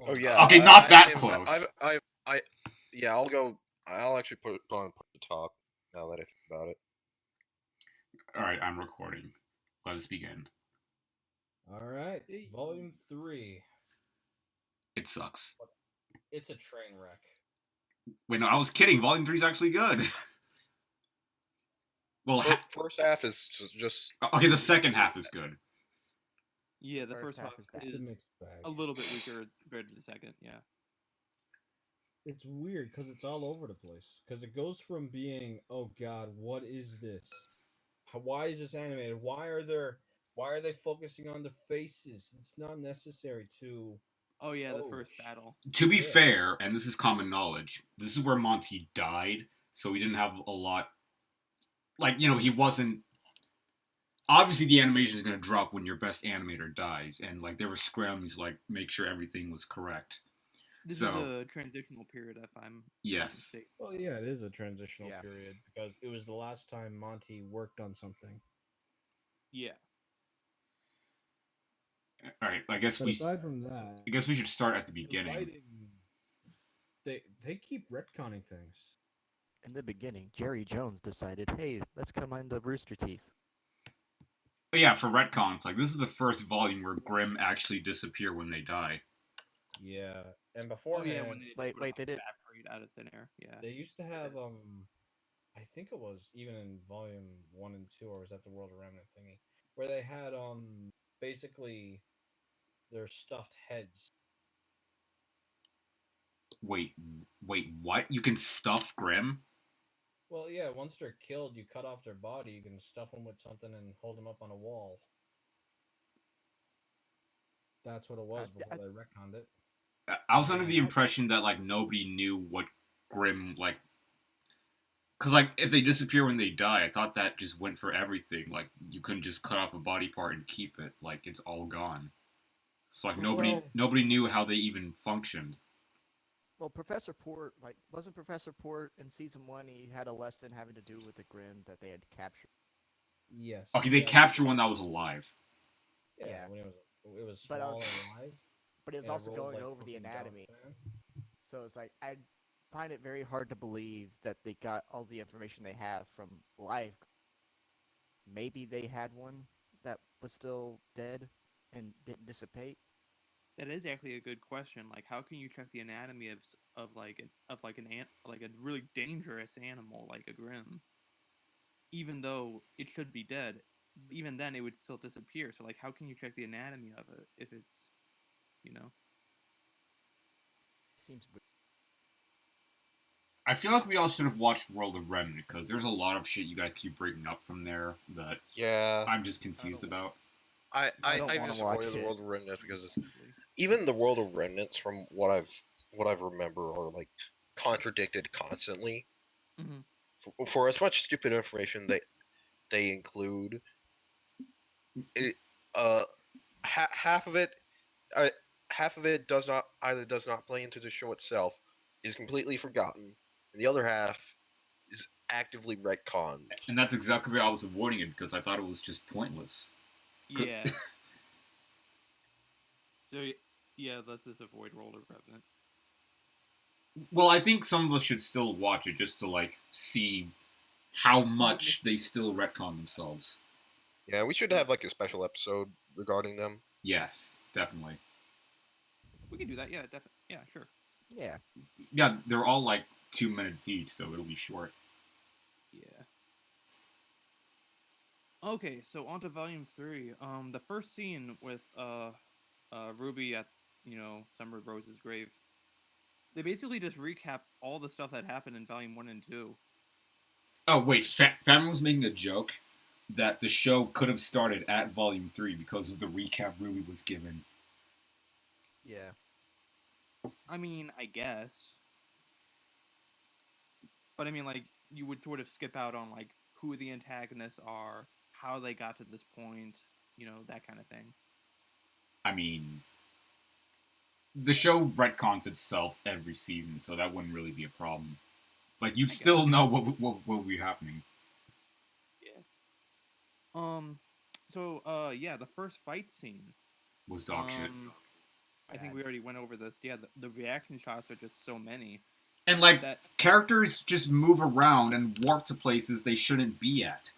Oh yeah. Okay, not that close. Yeah, I'll go. I'll actually put on the top. Now that I think about it. All right, I'm recording. Let us begin. All right, Volume 3. It sucks. It's a train wreck. Wait, no, I was kidding. Volume 3 is actually good. Well, first half is just okay. The second half is good. Yeah, the first half is It's a mixed bag. a little bit weaker compared to the second. Yeah. It's weird because it's all over the place. Because it goes from being, oh god, what is this? Why is this animated? Why are they focusing on the faces? It's not necessary to. Oh yeah, the first battle. To be fair, and this is common knowledge, this is where Monty died, so he didn't have a lot. Like, he wasn't. Obviously, the animation is going to drop when your best animator dies, and like there were scrims like make sure everything was correct. This is a transitional period, if I'm yes. Well, yeah, it is a transitional period because it was the last time Monty worked on something. Yeah. All right, aside from that, I guess we should start at the beginning. They keep retconning things. In the beginning, Jerry Jones decided, hey, let's combine the Rooster Teeth. But yeah, for retcons, like this is the first volume where Grimm actually disappear when they die. Yeah, and before when they did evaporate out of thin air. Yeah, they used to have I think it was even in volume 1 and 2, or was that the World of Remnant thingy, where they had basically their stuffed heads. Wait, what? You can stuff Grimm? Well, yeah, once they're killed, you cut off their body, you can stuff them with something and hold them up on a wall. That's what it was before they retconned it. I was under the impression that, like, nobody knew what Grimm, like... Because, like, if they disappear when they die, I thought that just went for everything. Like, you couldn't just cut off a body part and keep it. Like, it's all gone. So, like, nobody knew how they even functioned. Well, Professor Port, wasn't Professor Port in Season 1, he had a lesson having to do with the Grimm that they had captured? Yes. Okay, they captured one that was alive. Yeah. When it was small and alive. But it was also going over the anatomy. So it's like, I find it very hard to believe that they got all the information they have from live. Maybe they had one that was still dead and didn't dissipate. That is actually a good question. Like, how can you check the anatomy of a really dangerous animal like a Grimm? Even though it should be dead, even then it would still disappear. So, like, how can you check the anatomy of it if it's, Seems weird. I feel like we all should have watched World of Remnant because there's a lot of shit you guys keep bringing up from there that I'm just confused about. I just avoided the World of Remnant because even the World of Remnants, from what I remember, are like contradicted constantly. Mm-hmm. For as much stupid information they include, half of it does not play into the show itself, is completely forgotten, and the other half is actively retconned. And that's exactly why I was avoiding it, because I thought it was just pointless. Yeah. So, yeah, let's just avoid World of Remnant. Well, I think some of us should still watch it just to, like, see how much they still retcon themselves. Yeah, we should have, like, a special episode regarding them. Yes, definitely. We can do that, yeah, definitely. Yeah, sure. Yeah. Yeah, they're all, like, 2 minutes each, so it'll be short. Yeah. Okay, so on to Volume 3. The first scene with, Ruby at, Summer Rose's grave. They basically just recap all the stuff that happened in Volume 1 and 2. Oh, wait, Family was making a joke that the show could have started at Volume 3 because of the recap Ruby was given. Yeah. I mean, I guess. But I mean, like, you would sort of skip out on, like, who the antagonists are, how they got to this point, that kind of thing. I mean, the show retcons itself every season, so that wouldn't really be a problem. Like, you'd still know what would be happening. Yeah. So, the first fight scene was dog shit. I think we already went over this. Yeah, the reaction shots are just so many. And, characters just move around and warp to places they shouldn't be at.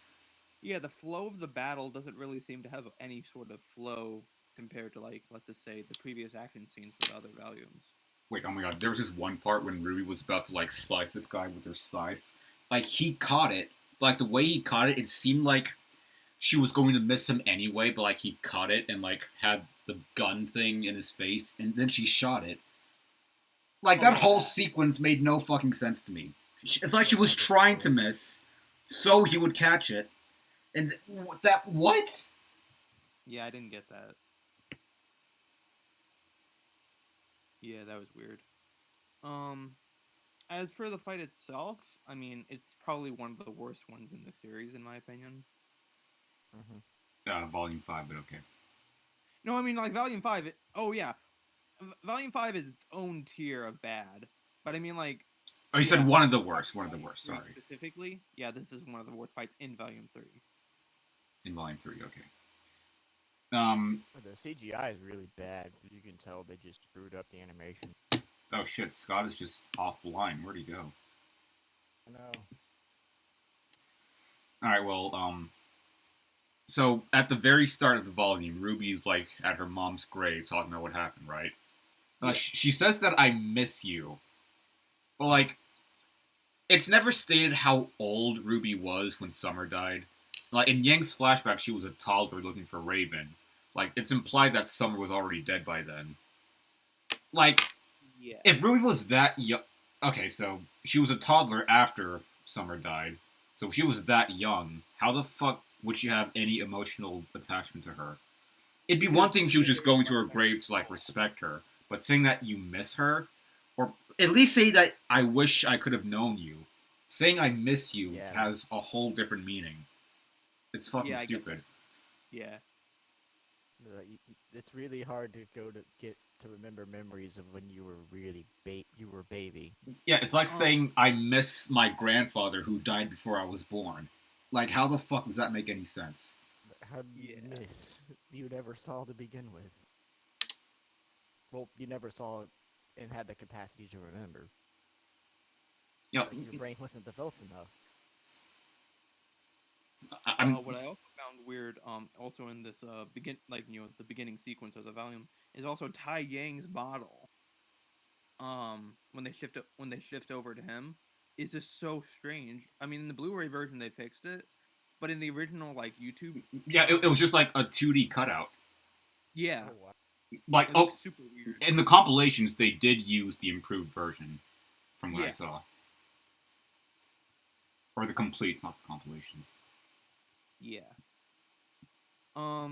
Yeah, the flow of the battle doesn't really seem to have any sort of flow compared to, let's just say, the previous action scenes for the other volumes. Wait, oh my god, there was this one part when RWBY was about to, slice this guy with her scythe. He caught it. But, the way he caught it, it seemed like she was going to miss him anyway, but, he caught it and, had the gun thing in his face, and then she shot it. That whole sequence made no fucking sense to me. It's like she was trying to miss, so he would catch it. And what? Yeah, I didn't get that. Yeah, that was weird. As for the fight itself, I mean, it's probably one of the worst ones in the series, in my opinion. Volume 5, but okay. No, I mean, Volume 5, Volume 5 is its own tier of bad. But I mean, Oh, you said one of the worst, sorry. Specifically, yeah, this is one of the worst fights in Volume 3. In Volume 3, okay. The CGI is really bad. You can tell they just screwed up the animation. Oh shit, Scott is just offline. Where'd he go? I know. Alright, well, so at the very start of the volume, Ruby's at her mom's grave talking about what happened, right? Yeah. She says that I miss you. But it's never stated how old RWBY was when Summer died. In Yang's flashback, she was a toddler looking for Raven. It's implied that Summer was already dead by then. Yeah. If RWBY was that young... Okay, so she was a toddler after Summer died. So if she was that young, how the fuck would she have any emotional attachment to her? It'd be one thing if she was just going to her grave to, respect her. But saying that you miss her... Or at least say that I wish I could have known you. Saying I miss you has a whole different meaning. It's fucking stupid. Yeah. It's really hard to get to remember memories of when you were really baby. Yeah, it's like saying I miss my grandfather who died before I was born. How the fuck does that make any sense? How do you miss? You never saw to begin with. Well, you never saw it and had the capacity to remember. Yeah, your brain wasn't developed enough. What I also found weird, also in this the beginning sequence of the volume, is also Tai Yang's model. When they shift over to him, is just so strange. I mean, in the Blu-ray version they fixed it, but in the original YouTube, it was just a 2D cutout. Yeah. Oh, wow. It looks super weird. In the compilations, they did use the improved version, from what I saw. Or the completes, not the compilations. Yeah. I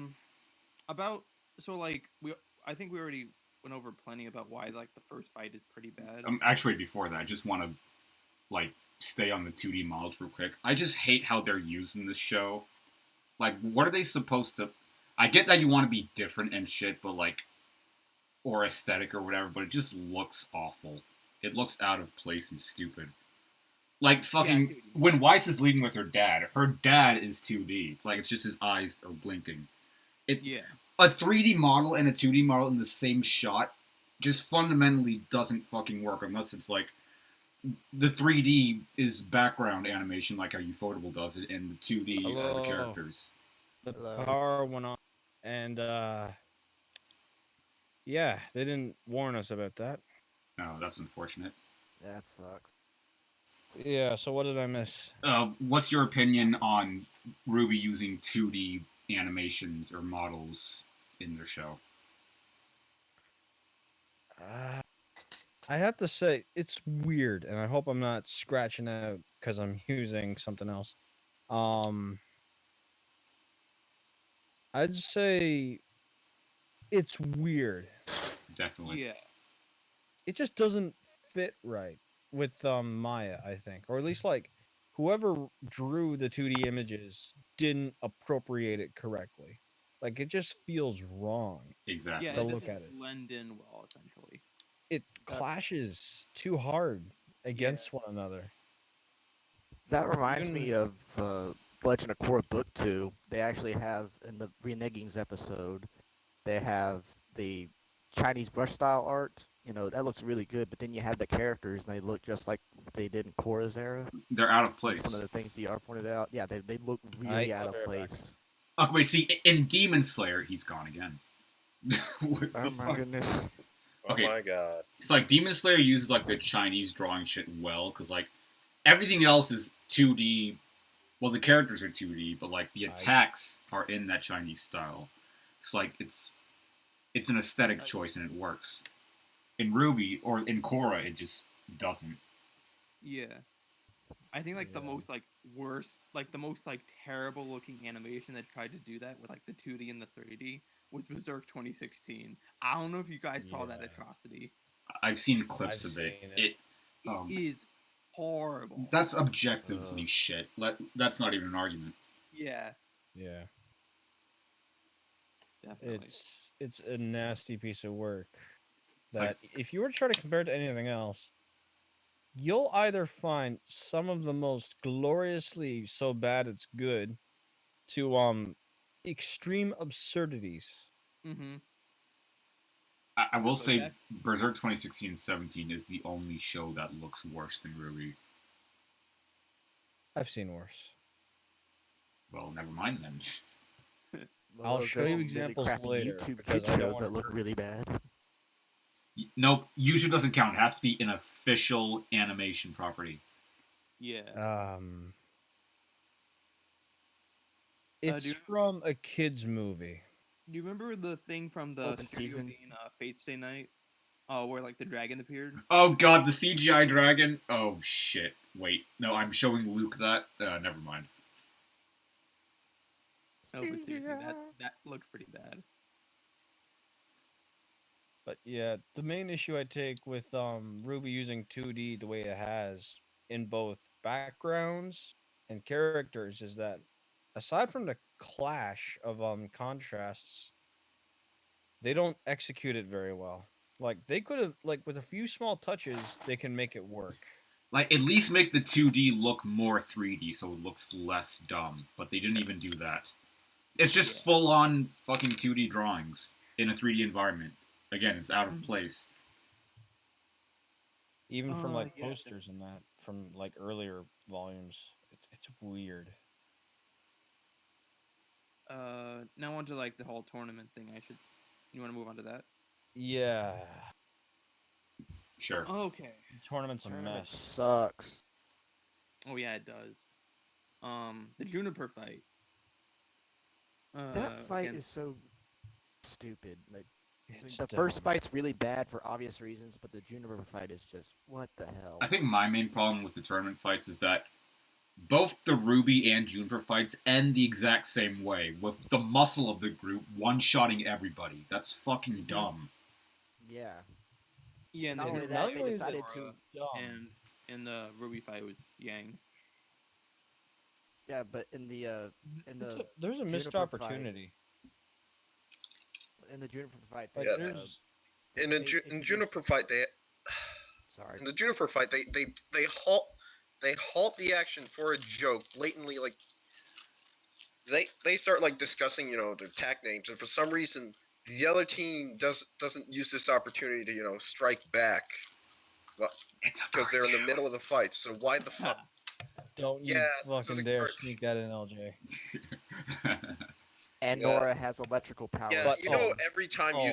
think we already went over plenty about why the first fight is pretty bad. Actually, before that, I just want to stay on the 2D models real quick. I just hate how they're used in this show. What are they supposed to? I get that you want to be different and shit, but or aesthetic or whatever, but it just looks awful. It looks out of place and stupid. When Weiss is leading with her dad is 2D. It's just his eyes are blinking. A 3D model and a 2D model in the same shot just fundamentally doesn't fucking work unless it's the 3D is background animation like how Ufotable does it, and the 2D are the characters. The power went on, and they didn't warn us about that. Oh, that's unfortunate. That sucks. Yeah, so what did I miss? What's your opinion on RWBY using 2D animations or models in their show? I have to say, it's weird, and I hope I'm not scratching out because I'm using something else. I'd say it's weird. Definitely. Yeah. It just doesn't fit right with Maya, I think. Or at least whoever drew the 2D images didn't appropriate it correctly. It just feels wrong. Exactly. Yeah, to look at it. Blend in well, essentially. It clashes too hard against one another. That reminds me of Legend of Korra Book 2. They actually have, in the Renegings episode, they have the Chinese brush style art, that looks really good. But then you have the characters, and they look just like they did in Korra's era. They're out of That's one of place. the things the art pointed out. Yeah, they look really out of place. Oh, wait, see, in Demon Slayer, he's gone again. What oh the my fuck? goodness. Okay. Oh my god. It's like Demon Slayer uses like the Chinese drawing shit well, because like everything else is 2D. Well, the characters are 2D, but like the attacks are in that Chinese style. It's like it's an aesthetic choice and it works. In RWBY or in Korra, it just doesn't. Yeah. I think like the most like worst, like the most like terrible looking animation that tried to do that with like the 2D and the 3D was Berserk 2016. I don't know if you guys saw that atrocity. I've seen clips of it. It is horrible. That's objectively shit. That's not even an argument. Yeah. Yeah. Definitely. It's a nasty piece of work that if you were to try to compare it to anything else, you'll either find some of the most gloriously so bad it's good to extreme absurdities. Mm-hmm. I will say Berserk 2016-17 is the only show that looks worse than RWBY. I've seen worse. Well, never mind then. Well, I'll show you examples later. YouTube kid shows that look really bad. Nope, YouTube doesn't count. It has to be an official animation property. Yeah. It's from a kid's movie. Do you remember the thing from the season Fate Stay Night? Oh, where like the dragon appeared? Oh god, the CGI dragon? Oh shit. Wait, no, I'm showing Luke that. Never mind. No, but seriously, that looks pretty bad. But yeah, the main issue I take with RWBY using 2D the way it has in both backgrounds and characters is that aside from the clash of contrasts, they don't execute it very well. Like they could have, like with a few small touches, they can make it work. Like at least make the 2D look more 3D so it looks less dumb, but they didn't even do that. It's just full on fucking 2D drawings in a 3D environment. Again, it's out of place. Even from like posters and that from like earlier volumes, it's weird. Now on to like the whole tournament thing. You want to move on to that? Yeah. Sure. Okay. The tournament's a mess. Sucks. Oh yeah, it does. The Juniper fight. That fight is so stupid. Like the first fight's really bad for obvious reasons, but the Juniper fight is just what the hell. I think my main problem with the tournament fights is that both the RWBY and Juniper fights end the exact same way, with the muscle of the group one-shotting everybody. That's fucking dumb. Yeah. Yeah, and not only that, they decided to... And in the RWBY fight, it was Yang. Yeah, but in the there's a missed opportunity. In the Juniper fight, in the Juniper fight, they in the Juniper fight they halt the action for a joke blatantly. Like they start like discussing their tag names, and for some reason the other team doesn't use this opportunity to strike back. Well, it's because they're in the middle of the fight. So why the fuck? Don't you fucking dare sneak that in, LJ. And Nora has electrical power. Yeah, every time you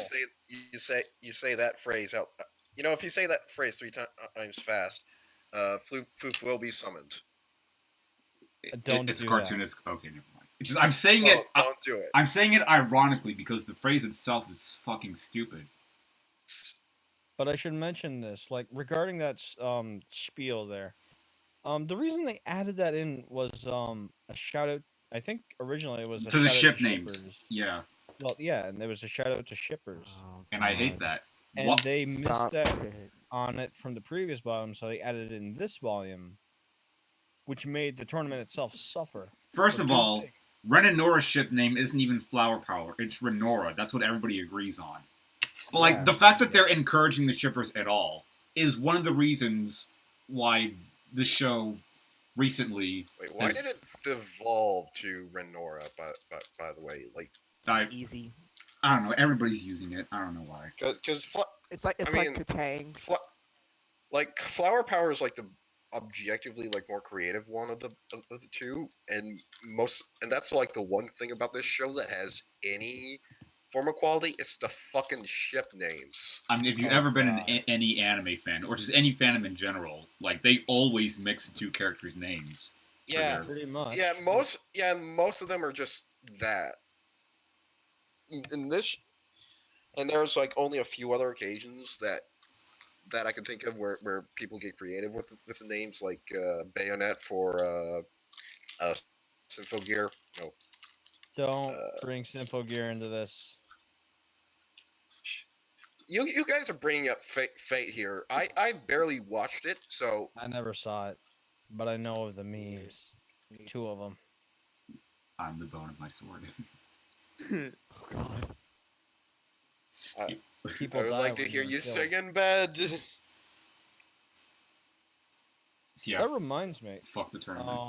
say that phrase out, if you say that phrase 3 times fast, Floof will be summoned. It's cartoonist. Okay, never mind. It's just, I'm saying it. Don't do it. I'm saying it ironically because the phrase itself is fucking stupid. But I should mention this, like regarding that spiel there. The reason they added that in was a shout out. I think originally it was to the ship names. Shippers. Yeah. Well, yeah, and there was a shout out to shippers. And I hate that. And they missed that on it from the previous volume, so they added it in this volume, which made the tournament itself suffer. First of all, Ren and Nora's ship name isn't even Flower Power. It's Renora. That's what everybody agrees on. But like the fact that they're encouraging the shippers at all is one of the reasons why the show recently. Wait, why did it devolve to Renora? By the way, like easy. I don't know. Everybody's using it. I don't know why. Because it's like Katang. Like flower power is like the objectively like more creative one of the two, and that's like the one thing about this show that has any form of quality. It's the fucking ship names. I mean, if you've ever been any anime fan, or just any fandom in general, like they always mix the two characters' names. Yeah, pretty much. Yeah, most of them are just that. In this, and there's like only a few other occasions that I can think of where people get creative with the names, like Bayonet for Symphogear. No. Don't bring Symphogear into this. You guys are bringing up Fate here. I barely watched it, so I never saw it, but I know of the memes. 2 of them. I'm the bone of my sword. Oh God. I would like to hear you sing in bed. Yeah, that reminds me. Fuck the tournament.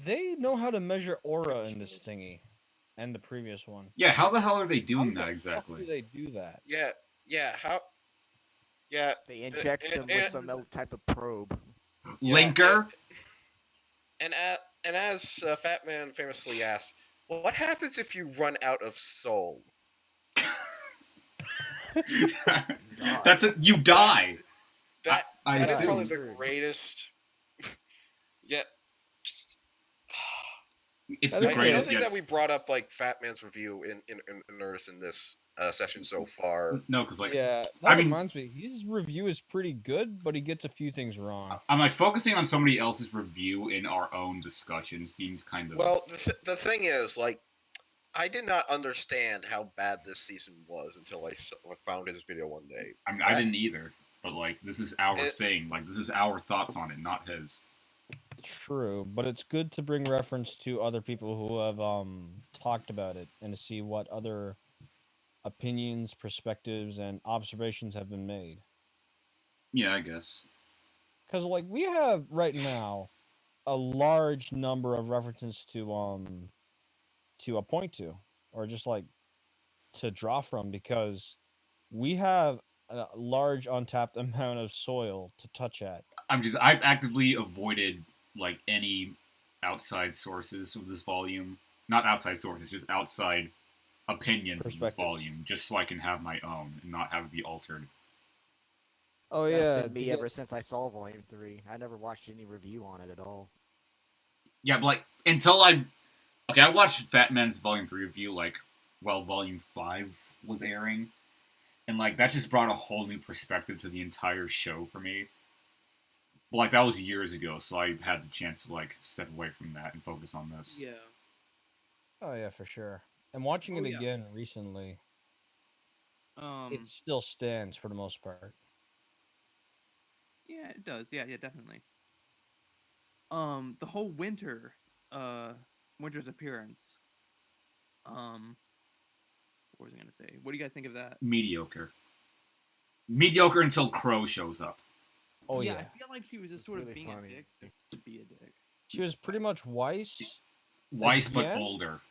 They know how to measure aura in this thingy, and the previous one. Yeah, how the hell are they doing that exactly? How do they do that? Yeah. How? Yeah. They inject them with some type of probe. Linker. And as Fat Man famously asked, what happens if you run out of soul? That's it. You die. That's probably the greatest. Yeah. It's the greatest. I don't think that we brought up like Fat Man's review in Nerdist in this session so far. No, because like reminds me, his review is pretty good, but he gets a few things wrong. I'm like focusing on somebody else's review in our own discussion seems kind of. Well, the thing is, like, I did not understand how bad this season was until I found his video one day. I mean, I didn't either, but like this is our thing. Like this is our thoughts on it, not his. True, but it's good to bring reference to other people who have talked about it and to see what other opinions, perspectives, and observations have been made. Yeah, I guess. Because like we have right now a large number of references to point to, or just like to draw from, because we have a large untapped amount of soil to touch at. I've actively avoided like any outside sources of this volume. Not outside sources, just outside opinions of this volume, just so I can have my own and not have it be altered. Oh yeah, that's been me ever since I saw Volume 3. I never watched any review on it at all. Yeah, but like until I watched Fat Man's Volume 3 review like while Volume 5 was airing, and like that just brought a whole new perspective to the entire show for me. But like that was years ago, so I had the chance to like step away from that and focus on this. Yeah. Oh yeah, for sure. And watching it again recently, it still stands for the most part. Yeah, it does. Yeah, definitely. The whole Winter's appearance. What was I gonna say? What do you guys think of that? Mediocre until Crow shows up. Oh yeah. I feel like she was just sort of being a dick just to be a dick. She was pretty much Weiss. Weiss, but older.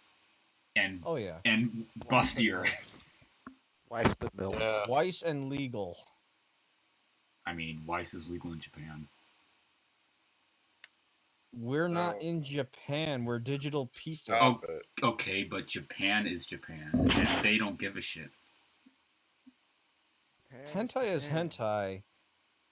And and bustier. Weiss but Miller. Yeah. Weiss and legal. I mean, Weiss is legal in Japan. We're not in Japan. We're digital people. Okay, but Japan is Japan, and they don't give a shit. Hentai is hentai,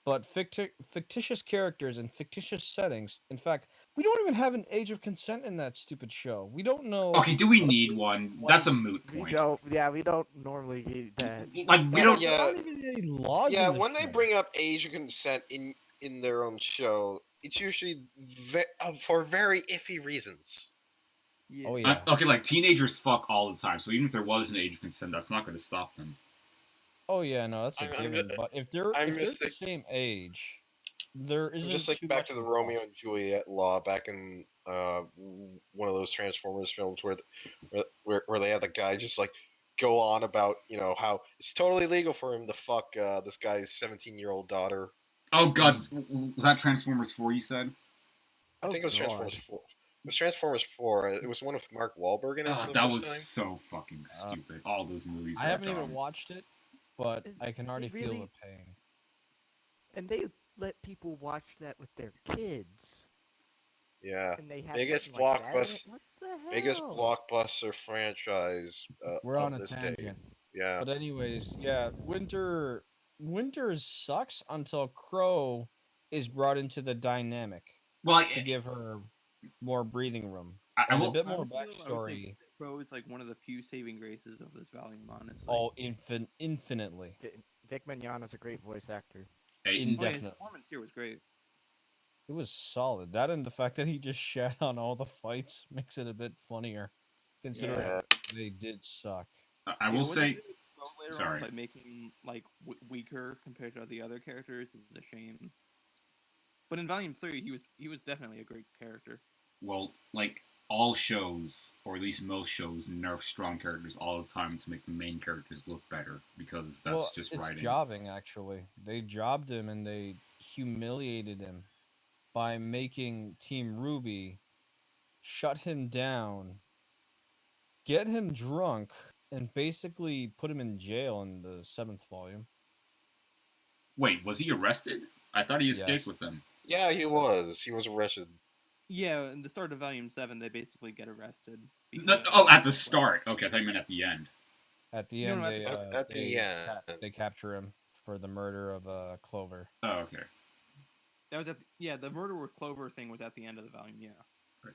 but fictitious characters and fictitious settings. In fact, we don't even have an age of consent in that stupid show. We don't know. Okay, do we need one? That's a moot point. We don't normally need that. Like we don't. Yeah, any laws. Yeah, when they bring up age of consent in their own show, it's usually for very iffy reasons. Yeah. Oh yeah. Okay, like teenagers fuck all the time, so even if there was an age of consent, that's not going to stop them. Oh yeah, no, that's a given. But if they're the same age, there isn't. Just like back to the Romeo and Juliet law back in one of those Transformers films where they have the guy just like go on about how it's totally legal for him to fuck this guy's 17-year-old daughter. Oh god, was that Transformers 4 you said? I think it was Transformers 4. was Transformers 4. It was one with Mark Wahlberg in it. For the that first was time. so fucking stupid. All those movies. I haven't even watched it, but I can already feel the pain. And they let people watch that with their kids. Yeah. And they have biggest blockbuster. What the hell? Biggest blockbuster franchise. We're on of a this tangent. day. Yeah. But anyways, yeah, Winter sucks until Crow is brought into the dynamic. Well, to give her more breathing room. I will, a bit more backstory. Crow is like one of the few saving graces of this volume, honestly. Oh, infinitely. Vic Mignogna's a great voice actor. Indefinitely. His performance here was great. It was solid. That and the fact that he just shat on all the fights makes it a bit funnier, considering they did suck. I will say, sorry, by making him like weaker compared to the other characters is a shame. But in Volume 3, he was definitely a great character. Well, like all shows, or at least most shows, nerf strong characters all the time to make the main characters look better because that's just writing. It's jobbing, actually. They jobbed him and they humiliated him by making Team RWBY shut him down, get him drunk, and basically put him in jail in the 7th volume. Wait, was he arrested? I thought he escaped with them. Yeah, he was. He was arrested. Yeah, in the start of Volume 7, they basically get arrested. At the start. Okay, I thought you meant at the end. At the end, they capture him for the murder of Clover. Oh, okay. That was the murder with Clover thing was at the end of the volume, yeah. Right.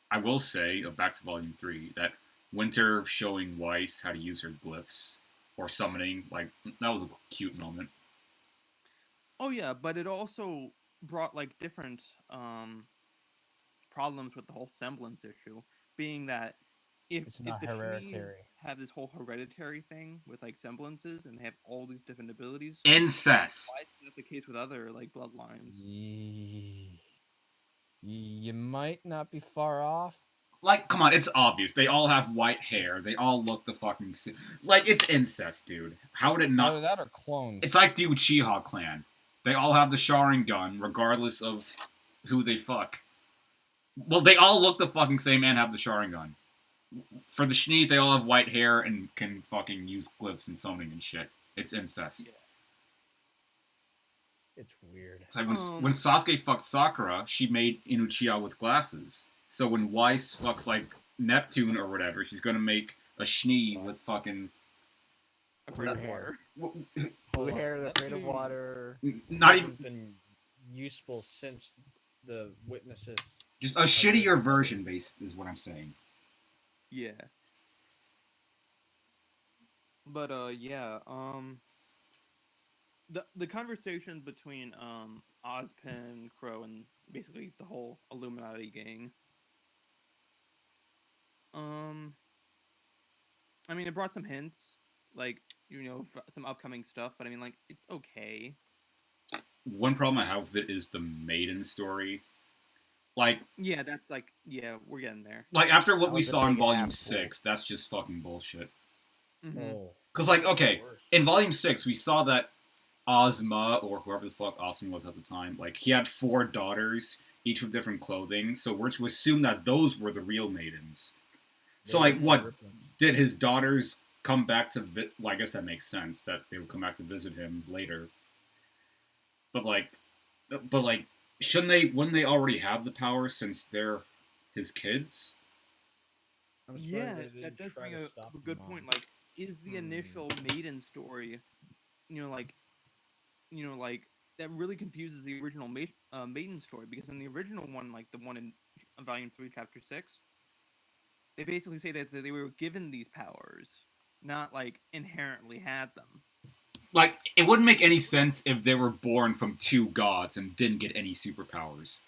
I will say, back to Volume 3, that Winter showing Weiss how to use her glyphs, or summoning, like, that was a cute moment. Oh yeah, but it also brought like different problems with the whole semblance issue, being that if the Shnees have this whole hereditary thing with like semblances and they have all these different abilities, incest. why is that the case with other like bloodlines? You might not be far off. Like, come on, it's obvious. They all have white hair. They all look the fucking like it's incest, dude. How would it not? Either that or clones. It's like the Uchiha clan. They all have the Sharingan, regardless of who they fuck. Well, they all look the fucking same and have the Sharingan. For the Shnees, they all have white hair and can fucking use glyphs and summoning and shit. It's incest. Yeah. It's weird. It's like when Sasuke fucked Sakura, she made an Uchiha with glasses. So when Weiss fucks like Neptune or whatever, she's gonna make a Shnee with fucking blue hair. Blue hair, they're afraid of water. Not even been useful since the Witnesses. Just a shittier version, is what I'm saying. Yeah. But the conversation between Ozpin, Crow, and basically the whole Illuminati gang. I mean, it brought some hints, like, some upcoming stuff, but I mean, like, it's okay. One problem I have with it is the maiden story. Like, yeah, that's like, yeah, we're getting there. Like, after what we saw in Volume 6, that's just fucking bullshit. Because, like, okay, in Volume 6, we saw that Ozma, or whoever the fuck Austin was at the time, like, he had 4 daughters, each with different clothing, so we're to assume that those were the real maidens. So, like, what, did his daughters come back to, well, I guess that makes sense, that they would come back to visit him later. But, wouldn't they already have the power since they're his kids? Yeah, that does bring a good point. Like, is the initial maiden story, that really confuses the original maiden story, because in the original one, like the one in Volume 3, Chapter 6, they basically say that they were given these powers, not like inherently had them. Like, it wouldn't make any sense if they were born from 2 gods and didn't get any superpowers.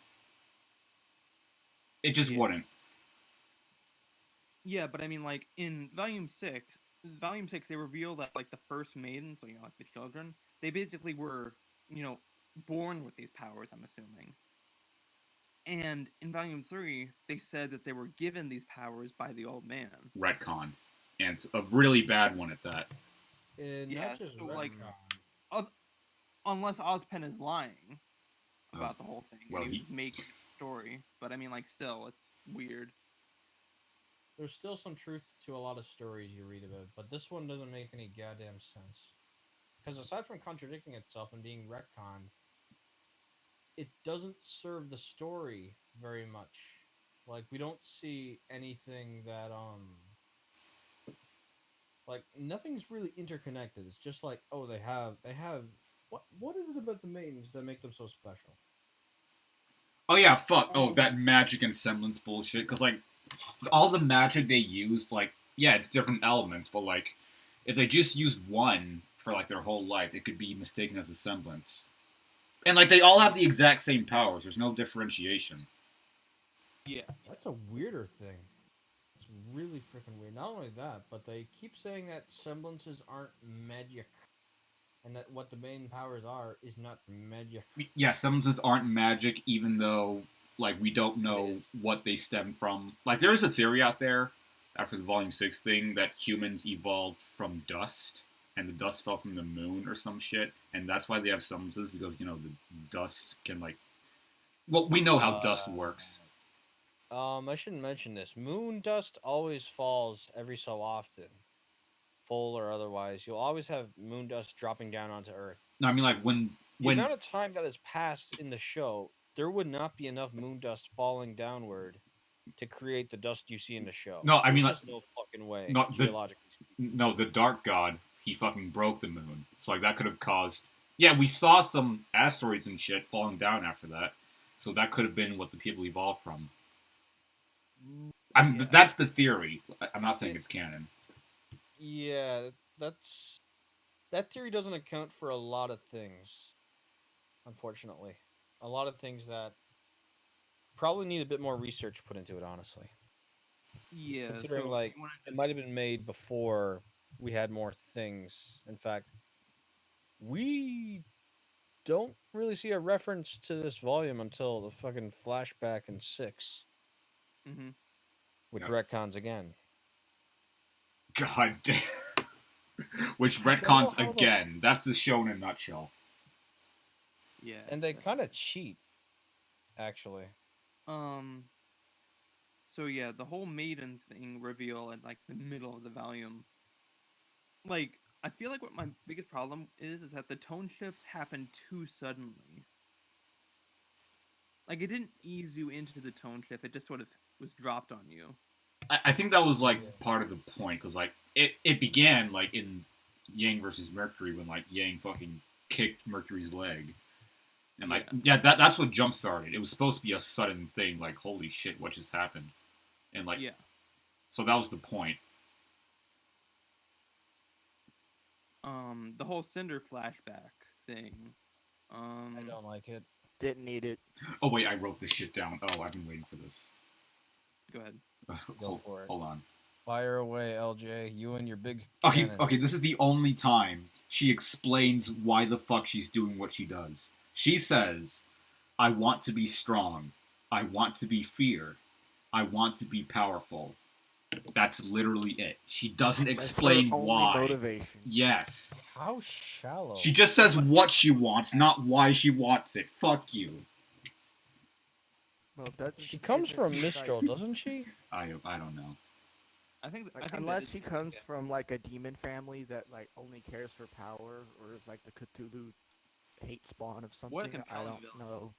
It just wouldn't. Yeah, but I mean, like, in Volume 6, they reveal that, like, the first maidens, so, like, the children, they basically were, born with these powers, I'm assuming. And in Volume 3, they said that they were given these powers by the old man. Retcon. And it's a really bad one at that. Not just so, like, unless Ozpin is lying, about the whole thing. Well, he's just making a story, but I mean, like, still, it's weird. There's still some truth to a lot of stories you read about, but this one doesn't make any goddamn sense. Because aside from contradicting itself and being retconned, it doesn't serve the story very much. Like, we don't see anything that like, nothing's really interconnected. It's just like, oh, they have what is it about the maidens that make them so special? Oh yeah, fuck. Oh, that magic and semblance bullshit. Because like, all the magic they used, like, yeah, it's different elements, but like, if they just used one for like their whole life, it could be mistaken as a semblance. And like, they all have the exact same powers. There's no differentiation. Yeah, that's a weirder thing. It's really freaking weird. Not only that, but they keep saying that semblances aren't magic, and that what the main powers are is not magic. Yeah, semblances aren't magic, even though like we don't know what they stem from. Like, there is a theory out there after the Volume 6 thing that humans evolved from dust, and the dust fell from the moon or some shit, and that's why they have semblances, because, you know, the dust can, like... Well, we know how dust works. I shouldn't mention this. Moon dust always falls every so often. Full or otherwise. You'll always have moon dust dropping down onto Earth. No, I mean, like, when... The amount of time that has passed in the show, there would not be enough moon dust falling downward to create the dust you see in the show. No, I mean, there's just no fucking way. The Dark God, he fucking broke the moon. So, like, that could have caused... Yeah, we saw some asteroids and shit falling down after that. So that could have been what the people evolved from. I mean, that's the theory. I'm not saying it's canon. Yeah, that theory doesn't account for a lot of things, unfortunately. A lot of things that probably need a bit more research put into it, honestly. Yeah, considering like it might have been made before we had more things. In fact, we don't really see a reference to this volume until the fucking flashback in 6. Mm-hmm. Which retcons again. God damn. Which retcons again. That's the show in a nutshell. Yeah. And they kind of cheat, actually. So yeah, the whole maiden thing reveal at like the middle of the volume. Like, I feel like what my biggest problem is that the tone shift happened too suddenly. Like, it didn't ease you into the tone shift, it just sort of was dropped on you. I think that was like part of the point, because like it began like in Yang versus Mercury when like Yang fucking kicked Mercury's leg. And like that's what jump started. It was supposed to be a sudden thing, like holy shit, what just happened? And like so that was the point. The whole Cinder flashback thing. I don't like it. Didn't need it. Oh wait, I wrote this shit down. Oh, I've been waiting for this. Go ahead. Go for it. Hold on. Fire away, LJ. You and your big cannon. Okay, this is the only time she explains why the fuck she's doing what she does. She says, I want to be strong. I want to be feared. I want to be powerful. That's literally it. She doesn't explain why. Motivation. Yes. How shallow. She just says what she wants, not why she wants it. Fuck you. Well, she comes from Mistral, doesn't she? I don't know. I think unless she comes from like a demon family that like only cares for power, or is like the Cthulhu hate spawn of something. I don't know.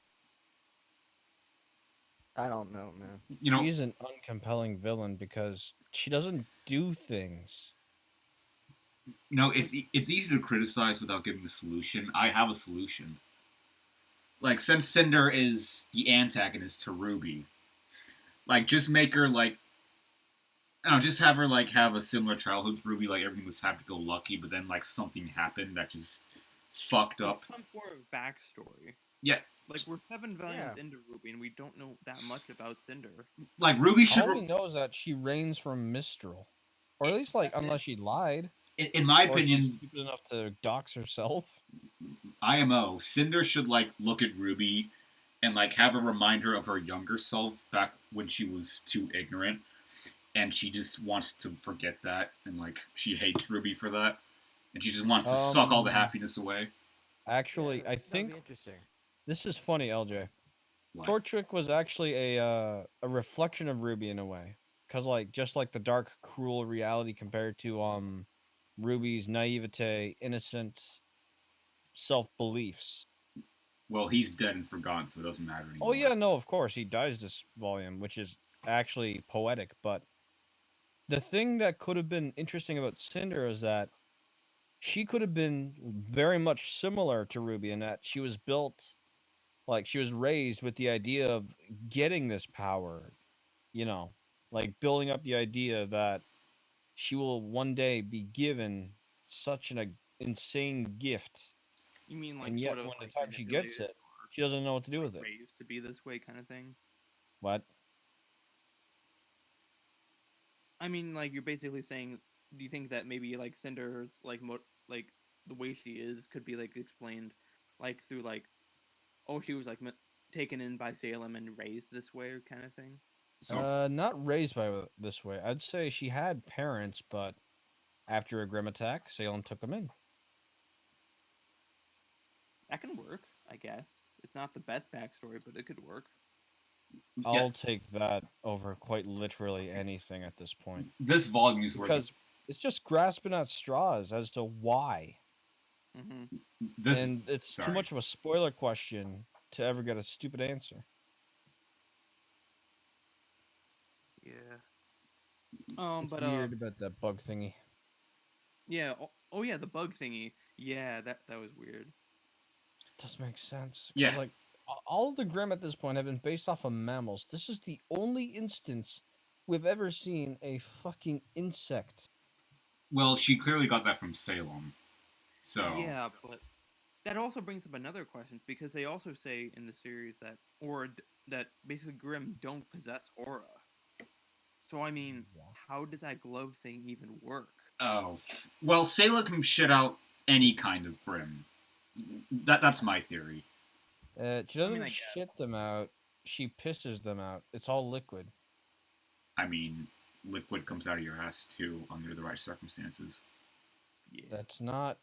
I don't know, man. You know, she's an uncompelling villain because she doesn't do things. You know, it's easy to criticize without giving a solution. I have a solution. Like, since Cinder is the antagonist to RWBY, like, just make her, like, I don't know, just have her, like, have a similar childhood to RWBY, like, everything was happy-go-lucky, but then, like, something happened that just fucked up. Some form of backstory. Yeah. Like, we're 7 volumes into RWBY, and we don't know that much about Cinder. Like, RWBY should... All we know is that she reigns from Mistral. Or at least, like, unless she lied. In my opinion... she's stupid enough to dox herself. IMO. Cinder should, like, look at RWBY and, like, have a reminder of her younger self back when she was too ignorant. And she just wants to forget that. And, like, she hates RWBY for that. And she just wants to suck all the happiness away. Actually, I think... Interesting. This is funny, LJ. What? Torchic was actually a reflection of RWBY in a way, because just like the dark, cruel reality compared to RWBY's naivete, innocent self beliefs. Well, he's dead and forgotten, so it doesn't matter anymore. Oh yeah, no, of course he dies this volume, which is actually poetic. But the thing that could have been interesting about Cinder is that she could have been very much similar to RWBY in that she was built, she was raised with the idea of getting this power, building up the idea that she will one day be given such an insane gift. You mean and yet, sort of when the time she gets it, she doesn't know what to do with it. Raised to be this way, kind of thing. What? I mean, you're basically saying, do you think that maybe Cinder's the way she is could be explained through oh, she was taken in by Salem and raised this way, kind of thing? So, not raised by this way. I'd say she had parents, but after a Grimm attack, Salem took them in. That can work, I guess. It's not the best backstory, but it could work. I'll take that over quite literally anything at this point. This volume is because it's just grasping at straws as to why. Mm-hmm. And it's too much of a spoiler question to ever get a stupid answer. Yeah. It's weird about that bug thingy. Yeah. Oh yeah, the bug thingy. Yeah, that was weird. Does make sense. Yeah. All of the Grimm at this point have been based off of mammals. This is the only instance we've ever seen a fucking insect. Well, she clearly got that from Salem. So yeah, but that also brings up another question, because they also say in the series that basically Grimm don't possess aura. So I mean, how does that glove thing even work? Oh, well, Salem can shit out any kind of Grimm. That's my theory. She doesn't shit them out. She pisses them out. It's all liquid. I mean, liquid comes out of your ass too under the right circumstances. Yeah. That's not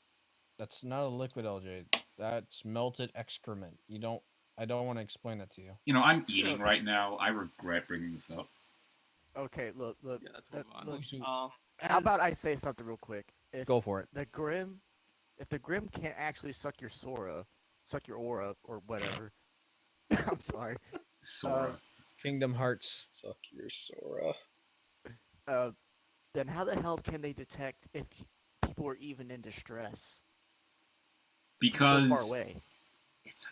a liquid, LJ. That's melted excrement. I don't want to explain that to you. You know, I'm eating right now. I regret bringing this up. Okay, look. Yeah, that's how about I say something real quick? Go for it. If the Grimm can't actually suck your aura, or whatever. I'm sorry. Sora. Kingdom Hearts. Suck your Sora. Then how the hell can they detect if people are even in distress? Because so far away. It's a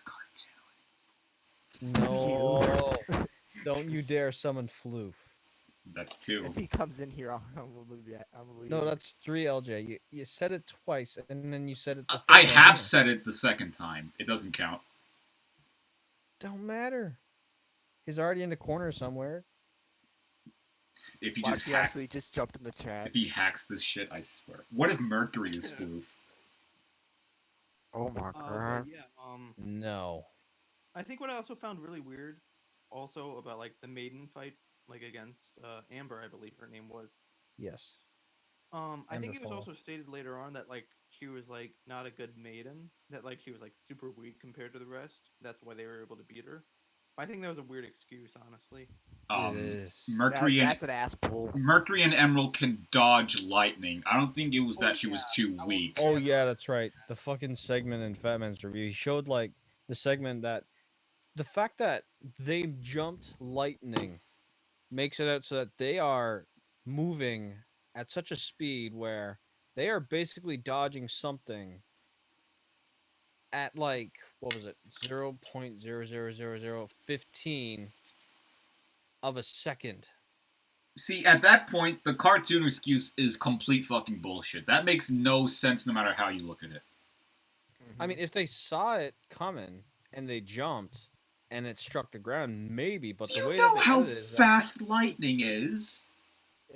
cartoon. No. Don't you dare summon Floof. That's 2. If he comes in here, I'm gonna leave. No, that's 3, LJ. You said it twice, and then you said it the third I have time. said it the second time. It doesn't count. Don't matter. He's already in the corner somewhere. If he actually just jumped in the chat. If he hacks this shit, I swear. What if Mercury is Floof? Oh my god. Yeah, no. I think what I also found really weird, also about the maiden fight, against Amber, I believe her name was. Yes. I think it was also stated later on that she was not a good maiden, that she was super weak compared to the rest. That's why they were able to beat her. But I think that was a weird excuse, honestly. Mercury that's an ass pull. Mercury and Emerald can dodge lightning. I don't think it was that she was too weak. Oh yeah, that's right. The fucking segment in Fat Man's review, he showed the segment that the fact that they jumped lightning makes it out so that they are moving at such a speed where they are basically dodging something at what was it, 0.0000015 of a second. See, at that point, the cartoon excuse is complete fucking bullshit. That makes no sense no matter how you look at it. I mean, if they saw it coming and they jumped and it struck the ground, maybe, but the way you know how fast lightning is?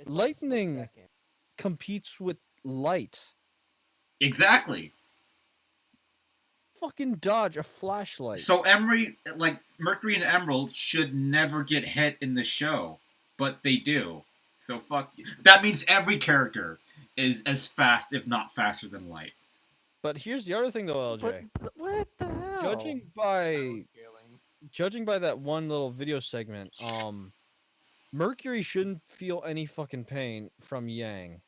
Lightning competes with light. Exactly. Fucking dodge a flashlight. So Mercury and Emerald should never get hit in the show, but they do. So fuck you. That means every character is as fast, if not faster, than light. But here's the other thing, though, LJ. What the hell? judging by that one little video segment, Mercury shouldn't feel any fucking pain from Yang.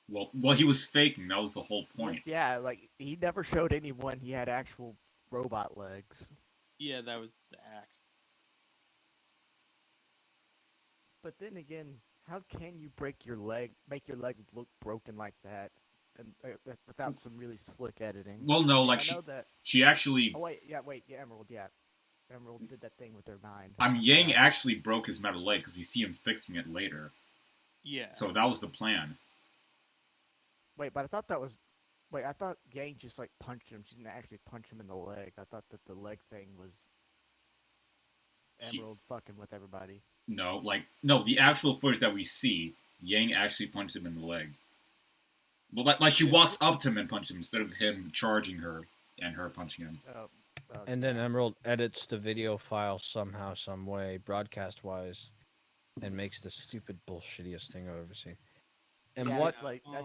Well, he was faking. That was the whole point. Yeah, like he never showed anyone he had actual robot legs. Yeah, that was the act. But then again, how can you make your leg look broken like that, and without some really slick editing? Well, no, like she actually. Oh wait, Emerald, Emerald did that thing with her mind. Yang actually broke his metal leg because we see him fixing it later. Yeah. So that was the plan. Wait, but I thought Yang just like punched him. She didn't actually punch him in the leg. I thought that the leg thing was Emerald fucking with everybody. No, the actual footage that we see, Yang actually punched him in the leg. Well, like she walks up to him and punches him instead of him charging her and her punching him. And then Emerald edits the video file somehow, some way, broadcast-wise, and makes the stupid bullshittiest thing I've ever seen. And that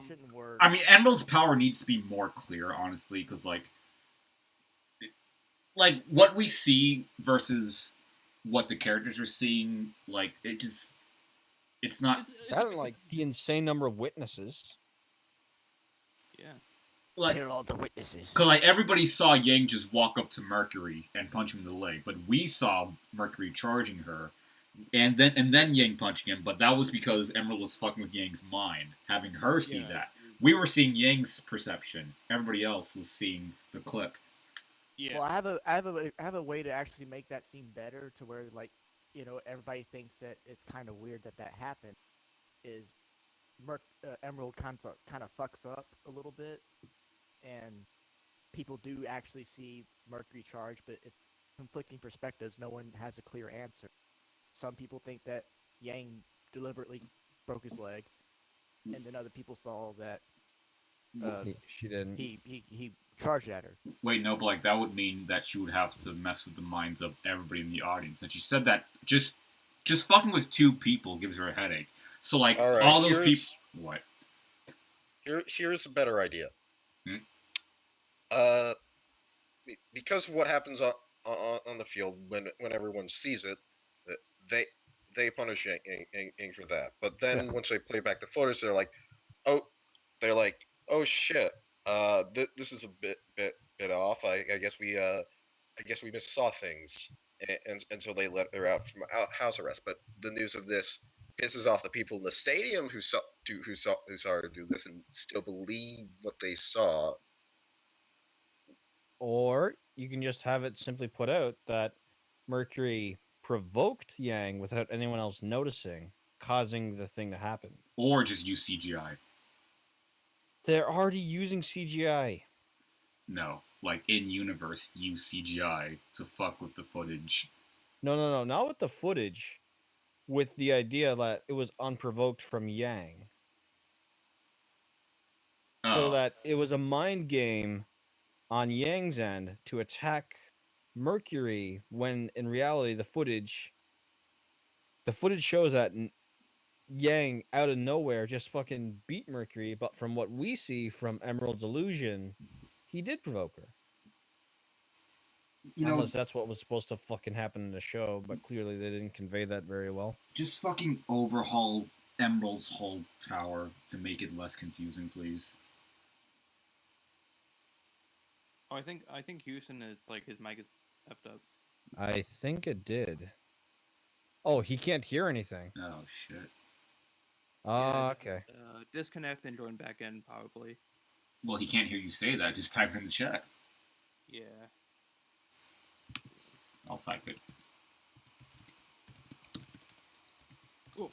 shouldn't work. I mean, Emerald's power needs to be more clear, honestly, because like what we see versus what the characters are seeing, like it's not. I don't like the insane number of witnesses. Yeah. Like, here are all the witnesses. Because like everybody saw Yang just walk up to Mercury and punch him in the leg, but we saw Mercury charging her, and then Yang punching him. But that was because Emerald was fucking with Yang's mind, having her see that. We were seeing Yang's perception. Everybody else was seeing the clip. Yeah. Well, I have a way to actually make that seem better, to where everybody thinks that it's kind of weird that happened. Is Emerald kind of fucks up a little bit, and people do actually see Mercury charge, but it's conflicting perspectives. No one has a clear answer. Some people think that Yang deliberately broke his leg, and then other people saw that she didn't. He charged at her. Wait, no, but like that would mean that she would have to mess with the minds of everybody in the audience. And she said that just fucking with two people gives her a headache. So like all those people. What? Here's a better idea. Because of what happens on the field when everyone sees it, they punish Yang for that. But then once they play back the footage, they're like, oh shit, this is a bit off. I guess we missaw things, and so they let her out from house arrest. But the news of this pisses off the people in the stadium who saw her do this and still believe what they saw. Or you can just have it simply put out that Mercury provoked Yang without anyone else noticing, causing the thing to happen. Or just use CGI. They're already using CGI. No, like in-universe, use CGI to fuck with the footage. No, not with the footage. With the idea that it was unprovoked from Yang. So that it was a mind game on Yang's end to attack Mercury, when in reality the footage shows that Yang out of nowhere just fucking beat Mercury, but from what we see from Emerald's illusion, he did provoke her. Unless that's what was supposed to fucking happen in the show, but clearly they didn't convey that very well. Just fucking overhaul Emerald's whole power to make it less confusing, please. Oh, I think Houston is like his mic is effed up. I think it did. Oh, he can't hear anything. Oh shit. Okay. Disconnect and join back in, probably. Well, he can't hear you say that. Just type it in the chat. Yeah. I'll type it. Cool.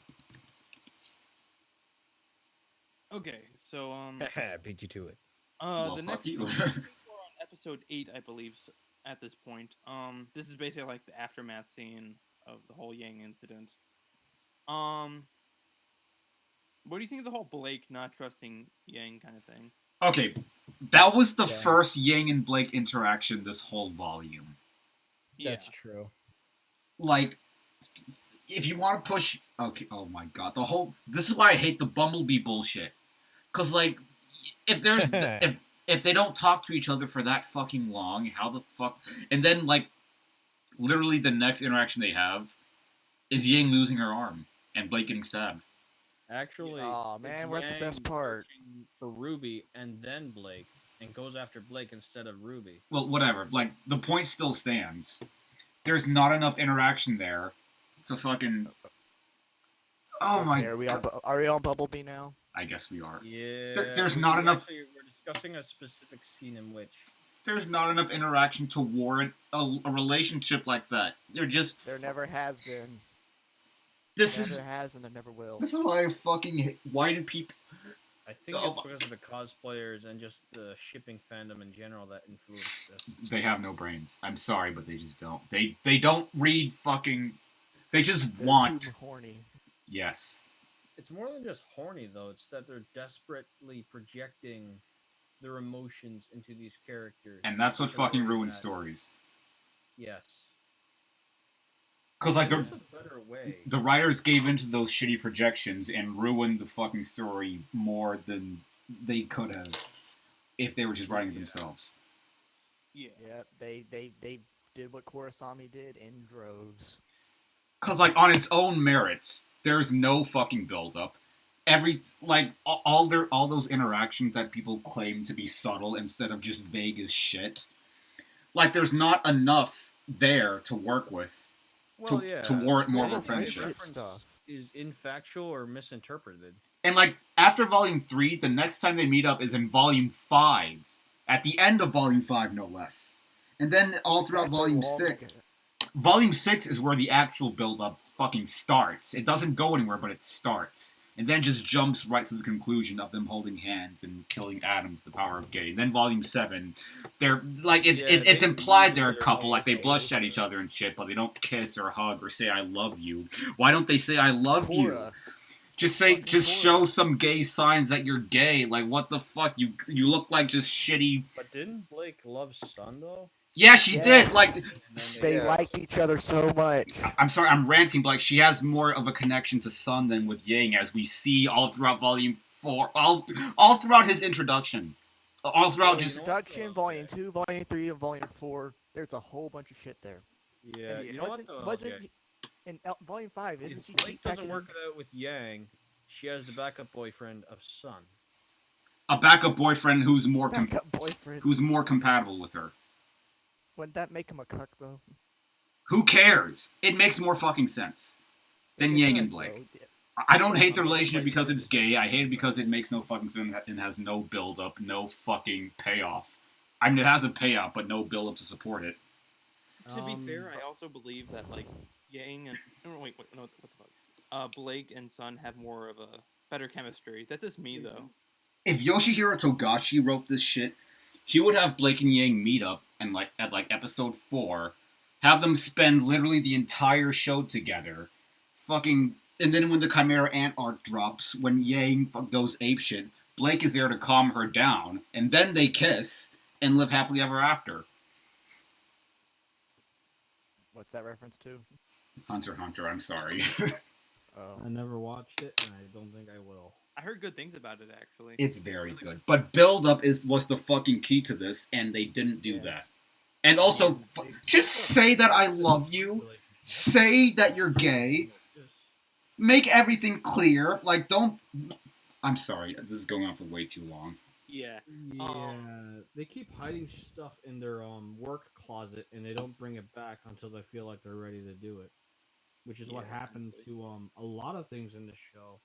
Okay, so beat you to it. The next we're on episode 8, I believe, at this point. This is basically like the aftermath scene of the whole Yang incident. What do you think of the whole Blake not trusting Yang kind of thing? Okay, that was the first Yang and Blake interaction this whole volume. Yeah. That's true. Like, if you want to push... Okay, oh my god. This is why I hate the Bumblebee bullshit. Because, like, if there's... if they don't talk to each other for that fucking long, how the fuck? And then like, literally the next interaction they have is Yang losing her arm and Blake getting stabbed. Actually, oh man, we're at the best part. For RWBY and then Blake, and goes after Blake instead of RWBY. Well, whatever. Like the point still stands. There's not enough interaction there to fucking. Oh my! Are we on Bumblebee now? I guess we are. Yeah. There's not enough. Actually, we're discussing a specific scene in which there's not enough interaction to warrant a relationship like that. There never has been. Never has and there never will. This is why I fucking hate. Why do people? I think it's because of the cosplayers and just the shipping fandom in general that influenced this. They have no brains. I'm sorry, but they just don't. They don't read fucking. They're too horny. Yes. It's more than just horny, though. It's that they're desperately projecting their emotions into these characters. And that's what fucking ruins stories. Yes. Because, like, the writers gave into those shitty projections and ruined the fucking story more than they could have if they were just writing it themselves. Yeah, they did what Kurosami did in droves. Because, like, on its own merits, there's no fucking build-up. All those interactions that people claim to be subtle instead of just vague as shit. Like, there's not enough there to work with. To warrant more of a friendship. Stuff is infactual or misinterpreted. And like after Volume 3, the next time they meet up is in Volume 5, at the end of Volume 5, no less. And then all throughout Volume 6, Volume 6 is where the actual build-up fucking starts. It doesn't go anywhere, but it starts. And then just jumps right to the conclusion of them holding hands and killing Adam with the power of gay. Then Volume 7, they're like it's implied they're a couple, like they blush at each other and shit, but they don't kiss or hug or say I love you. Why don't they say I love you? Just show some gay signs that you're gay. Like what the fuck? You look like just shitty. But didn't Blake love Sun though? Yeah, she did. Like they like each other so much. I'm sorry, I'm ranting, but like she has more of a connection to Sun than with Yang, as we see all throughout Volume 4, all throughout his introduction, all throughout just introduction, Volume 2, Volume 3, and Volume 4. There's a whole bunch of shit there. Yeah, you know what? Wasn't in Volume 5? Isn't she? Blake doesn't work it out with Yang. She has the backup boyfriend of Sun. A backup boyfriend who's more compatible with her. Wouldn't that make him a cuck, though? Who cares? It makes more fucking sense than Yang and Blake. I don't hate the relationship because it's gay. I hate it because it makes no fucking sense and has no build-up, no fucking payoff. I mean, it has a payoff, but no build-up to support it. To be fair, I also believe that, like, Yang and... Wait, no, what the fuck? Blake and Sun have more of a better chemistry. That's just me, though. If Yoshihiro Togashi wrote this shit, he would have Blake and Yang meet up and at episode 4, have them spend literally the entire show together, fucking, and then when the Chimera Ant arc drops, when Yang goes apeshit, Blake is there to calm her down, and then they kiss and live happily ever after. What's that reference to? Hunter x Hunter, I'm sorry. I never watched it, and I don't think I will. I heard good things about it, actually. It's very good. But build-up was the fucking key to this, and they didn't do that. And also, just say that I love you. Say that you're gay. Make everything clear. Like, don't... I'm sorry, this is going on for way too long. Yeah. They keep hiding stuff in their work closet, and they don't bring it back until they feel like they're ready to do it. Which is what happened to a lot of things in the show,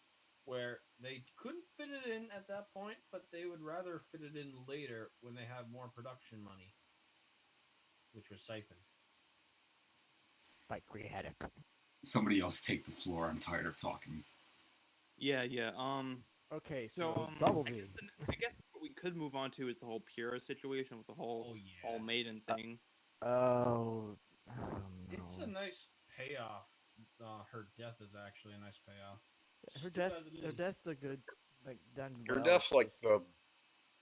where they couldn't fit it in at that point, but they would rather fit it in later when they have more production money, which was siphoned. By Greyhaddock. Somebody else take the floor. I'm tired of talking. Yeah. Okay, so Bumblebee. I guess what we could move on to is the whole Pura situation with the whole all maiden thing. It's a nice payoff. Her death is actually a nice payoff. Her death's the good, like done. Her death's like the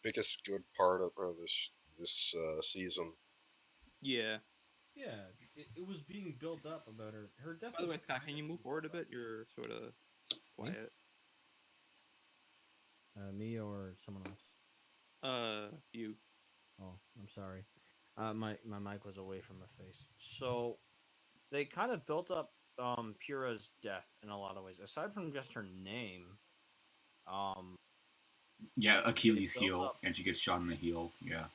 biggest good part of this season. Yeah. Yeah, it was being built up about her. Her death. By the way, Scott, can you move forward a bit? You're sort of quiet. Me or someone else? You. Oh, I'm sorry. My mic was away from my face. So they kind of built up Pura's death in a lot of ways. Aside from just her name, um, Yeah, Achilles heel, up, and she gets shot in the heel. Yeah.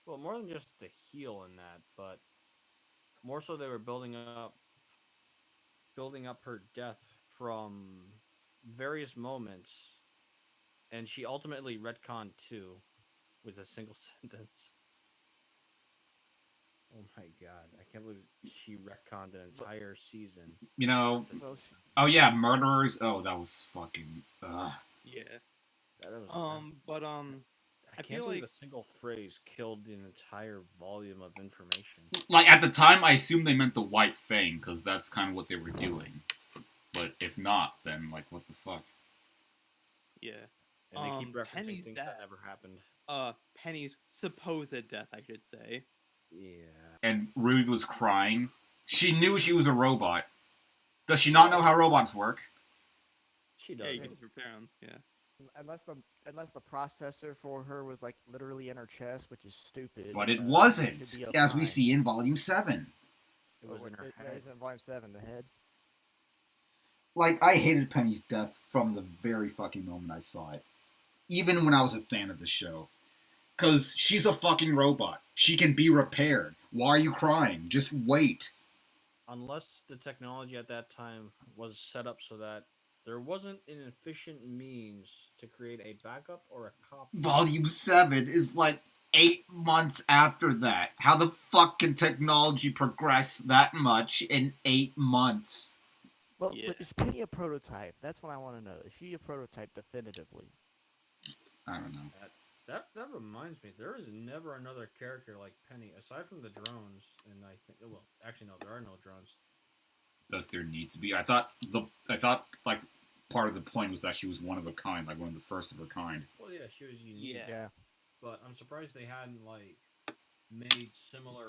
well, more than just the heel in that, but more so they were building up her death from various moments, and she ultimately retconned too with a single sentence. Oh my god, I can't believe she retconned an entire season. You know, oh yeah, murderers. Oh, that was fucking. Yeah. That was, I can't feel believe like a single phrase killed an entire volume of information. Like at the time, I assumed they meant the White Fang because that's kind of what they were doing. But if not, then like, what the fuck? Yeah. And they keep referencing Penny's things death. that never happened. Penny's supposed death, I should say. Yeah. And RWBY was crying. She knew she was a robot. Does she not know how robots work? She does. Yeah, you can just repair them. Yeah. Unless the processor for her was like literally in her chest, which is stupid. But it wasn't, as fine. we see in Volume 7. It was in her head. It was in Volume 7, the head. Like, I hated Penny's death from the very fucking moment I saw it. Even when I was a fan of the show. Because she's a fucking robot. She can be repaired. Why are you crying? Just wait. Unless the technology at that time was set up so that there wasn't an efficient means to create a backup or a copy. Volume 7 is like 8 months after that. How the fuck can technology progress that much in 8 months? Well, but is Penny a prototype? That's what I want to know. Is she a prototype definitively? I don't know. That reminds me. There is never another character like Penny, aside from the drones. And I think, well, actually, no, there are no drones. Does there need to be? I thought like part of the point was that she was one of a kind, like one of the first of her kind. Well, yeah, she was unique. Yeah. But I'm surprised they hadn't like made similar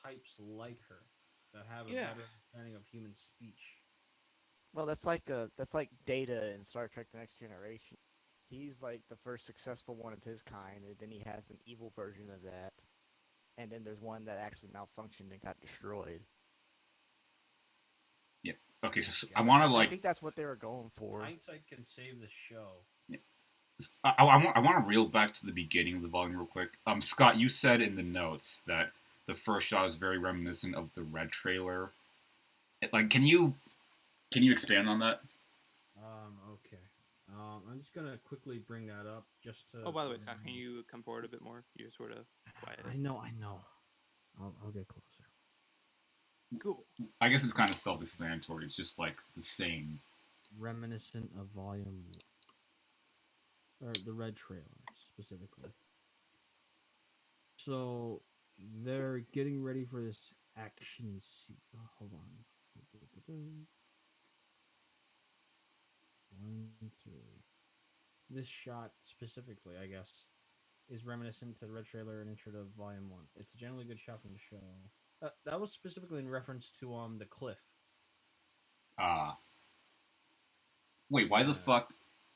types like her that have a better understanding of human speech. Well, that's like Data in Star Trek: The Next Generation. He's like the first successful one of his kind, and then he has an evil version of that, and then there's one that actually malfunctioned and got destroyed. Yeah. Okay, so I want to like. I think that's what they were going for. Hindsight can save the show. Yeah. I want to reel back to the beginning of the volume real quick. Scott, you said in the notes that the first shot is very reminiscent of the Red trailer. Like, can you expand on that? Okay. I'm just gonna quickly bring that up just to. Oh, by the way, Scott, can you come forward a bit more? You're sort of quiet. I know. I'll get closer. Cool. I guess it's kind of self-explanatory. It's just like the same. Reminiscent of volume, or the Red trailer specifically. So they're getting ready for this action scene. Oh, hold on. 1, 3. This shot specifically, I guess, is reminiscent to the Red trailer and intro to Volume 1. It's a generally good shot from the show. That was specifically in reference to the cliff. Wait, why the fuck?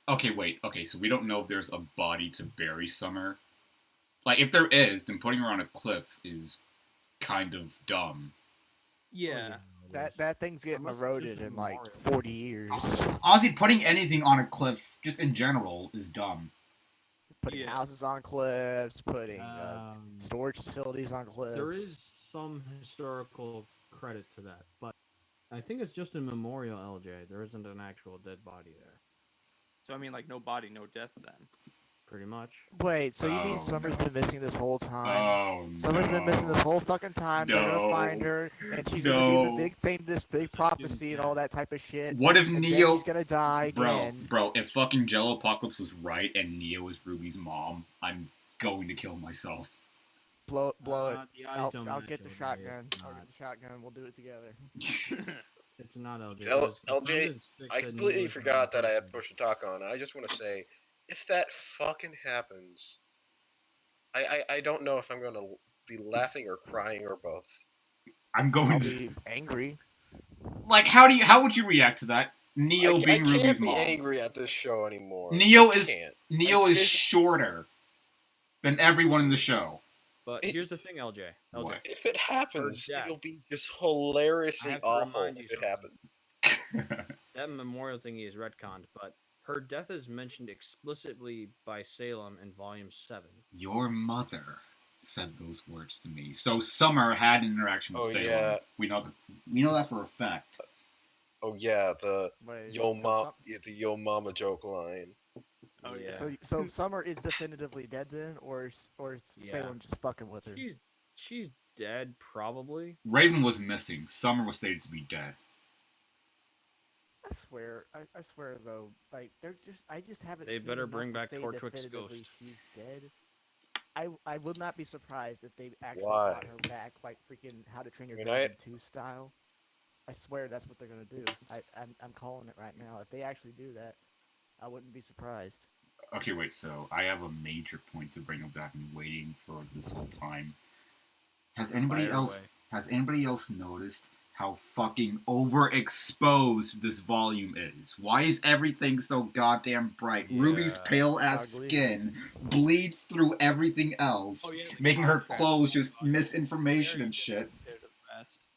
Okay, wait. Okay, so we don't know if there's a body to bury Summer. Like, if there is, then putting her on a cliff is kind of dumb. Yeah. That thing's getting eroded in like 40 years. Honestly, putting anything on a cliff, just in general, is dumb. Putting houses on cliffs, putting storage facilities on cliffs. There is some historical credit to that, but I think it's just a memorial, LJ. There isn't an actual dead body there. So, I mean, like, no body, no death then. Pretty much. Wait, so you mean Summer's been missing this whole time? Oh, Summer's been missing this whole fucking time. They're gonna find her, and she's gonna be the big thing, this big prophecy and all that type of shit. What if Neo? She's gonna die again. Bro, if fucking Jello Apocalypse was right and Neo is RWBY's mom, I'm going to kill myself. Blow it. I'll get the LJ. shotgun. I'll get the shotgun. We'll do it together. It's not LJ. LJ, I completely forgot that I had Push to talk on. I just want to say, if that fucking happens, I don't know if I'm going to be laughing or crying or both. I'm going I'll to be angry. Like, how would you react to that? Neo being I Ruby's can't be mom. angry at this show anymore. Neo is shorter than everyone in the show. But here's the thing, LJ. What? If it happens, it'll be just hilariously awful if it happens. That memorial thingy is retconned, but her death is mentioned explicitly by Salem in Volume 7. Your mother said those words to me. So Summer had an interaction with Salem. Yeah. We know that for a fact. Oh yeah, the Yo Mama joke line. Oh yeah. So Summer is definitively dead then, or Salem just fucking with her? She's dead, probably. Raven was missing. Summer was stated to be dead. I swear though, like I just haven't. They better bring back Torchwick's ghost. She's dead. I would not be surprised if they actually brought her back, like freaking How to Train Your Dragon 2 style. I swear that's what they're gonna do. I'm calling it right now. If they actually do that, I wouldn't be surprised. Okay, wait. So I have a major point to bring up that I've been waiting for this whole time. Has anybody else noticed how fucking overexposed this volume is? Why is everything so goddamn bright? Yeah, Ruby's pale ass skin bleeds through everything else, making her clothes just misinformation and shit.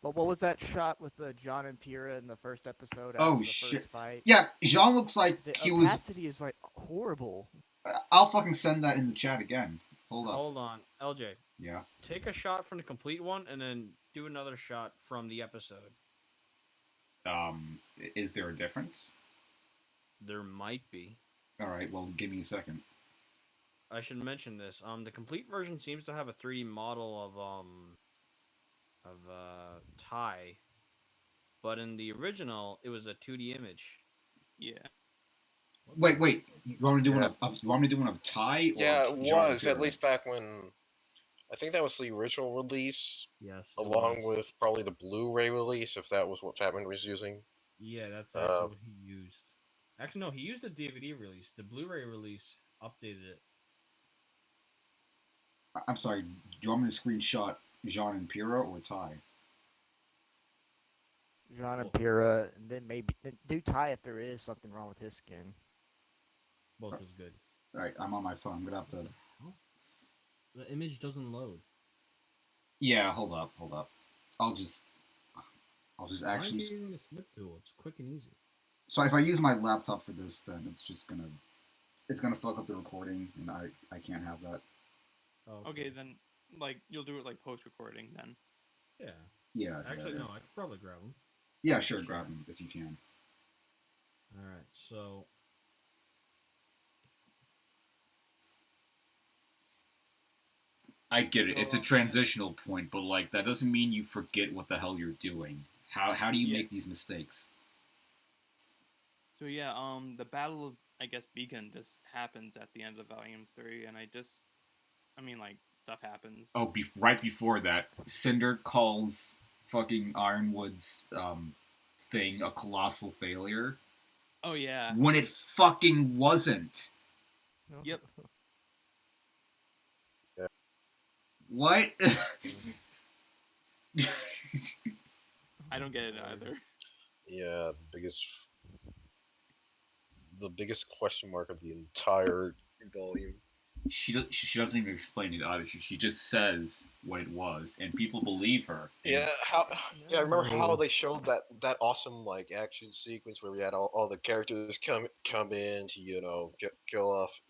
But what was that shot with John and Pyrrha in the first episode? Oh shit! Fight? Yeah, Jean looks like he was. The opacity is like horrible. I'll fucking send that in the chat again. Hold on, LJ. Yeah. Take a shot from the complete one, and then do another shot from the episode. Is there a difference? There might be. All right. Well, give me a second. I should mention this. The complete version seems to have a 3D model of Ty, but in the original, it was a 2D image. Yeah. Wait. You want me to do one of Ty? Yeah, it was at least back when. I think that was the original release. Yes. Along with probably the Blu-ray release, if that was what Fatman was using. Yeah, that's actually what he used. Actually, no, he used the DVD release. The Blu-ray release updated it. I'm sorry. Do you want me to screenshot Jean and Pyrrha or Ty? Jean and Pyrrha, and then maybe do Ty if there is something wrong with his skin. Both is good. All right, I'm on my phone. I'm gonna have to. The image doesn't load. Yeah, hold up. I'll just actually. Why are you using the snip tool? It's quick and easy. So if I use my laptop for this, then it's gonna fuck up the recording, and I can't have that. Okay, then you'll do it post recording then. Yeah. Yeah. Actually, no, I could probably grab them. Yeah, sure, grab them if you can. All right, so. I get it. It's a transitional point, but that doesn't mean you forget what the hell you're doing. How do you make these mistakes? So yeah, the Battle of Beacon just happens at the end of Volume 3, and stuff happens. Oh, right before that, Cinder calls fucking Ironwood's thing a colossal failure. Oh yeah. When it fucking wasn't. Yep. What? I don't get it either. Yeah, the biggest question mark of the entire volume. She doesn't even explain it either. She just says what it was, and people believe her. Yeah, I remember how they showed that awesome action sequence where we had all the characters come in to kill off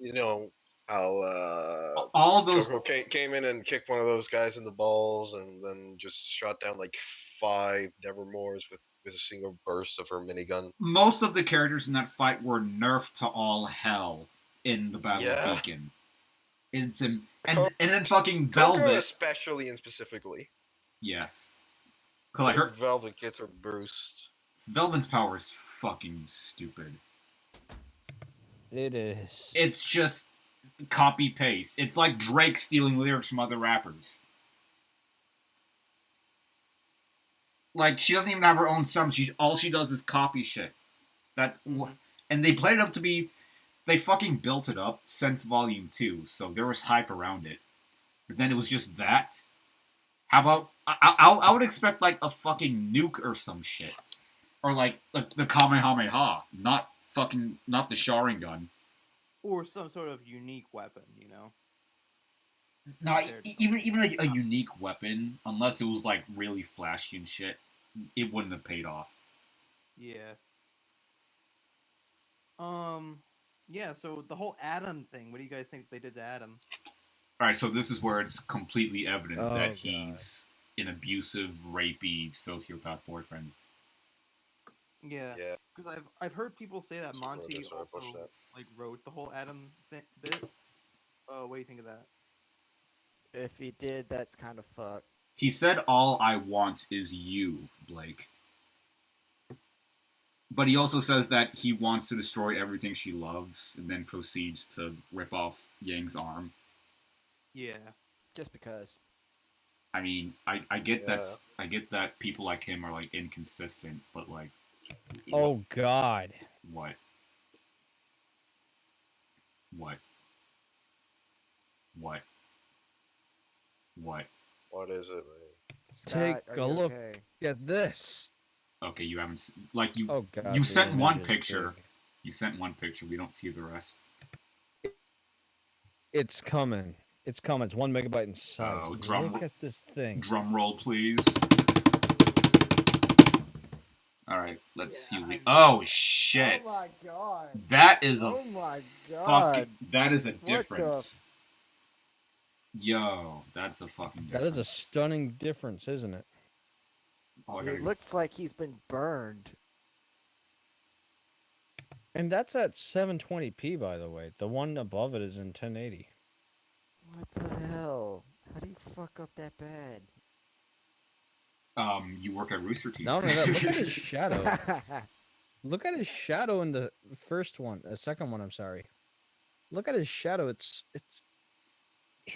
how all those Coco came in and kicked one of those guys in the balls and then just shot down 5 Nevermores with a single burst of her minigun. Most of the characters in that fight were nerfed to all hell in the Battle of Beacon. And then fucking Velvet, Coco especially and specifically. Yes. Velvet gets her boost. Velvet's power is fucking stupid. It is. It's just copy paste. It's like Drake stealing lyrics from other rappers. She doesn't even have her own songs. All she does is copy shit. And they played it up to be. They fucking built it up since Volume 2, so there was hype around it. But then it was just that. How about I would expect a fucking nuke or some shit. Or like the Kamehameha, not the Sharingan. Or some sort of unique weapon, you know. No, even a unique weapon, unless it was like really flashy and shit, it wouldn't have paid off. Yeah. Yeah, so the whole Adam thing, what do you guys think they did to Adam? Alright, so this is where it's completely evident that he's an abusive, rapey, sociopath boyfriend. Yeah. Because I've heard people say that Monty also like wrote the whole Adam bit. What do you think of that? If he did, that's kind of fucked. He said, "All I want is you, Blake." But he also says that he wants to destroy everything she loves, and then proceeds to rip off Yang's arm. Yeah. Just because. I mean, I get that people like him are like inconsistent, but like. Oh God. What? What? What? What? What is it, man? Take a look at this. Okay, you haven't like you. Oh God, you sent one picture. You sent one picture. We don't see the rest. It's coming. It's coming. It's 1 megabyte in size. Look at this thing. Drum roll, please. All right, let's see. Oh shit! Oh my God! That is oh my God! That is a difference. Yo, that's a fucking difference. That is a stunning difference, isn't it? Oh, it looks like he's been burned. And that's at 720p, by the way. The one above it is in 1080. What the hell? How do you fuck up that bad? You work at Rooster Teeth. No, look at his shadow. Look at his shadow in the first one. The second one, I'm sorry. Look at his shadow. It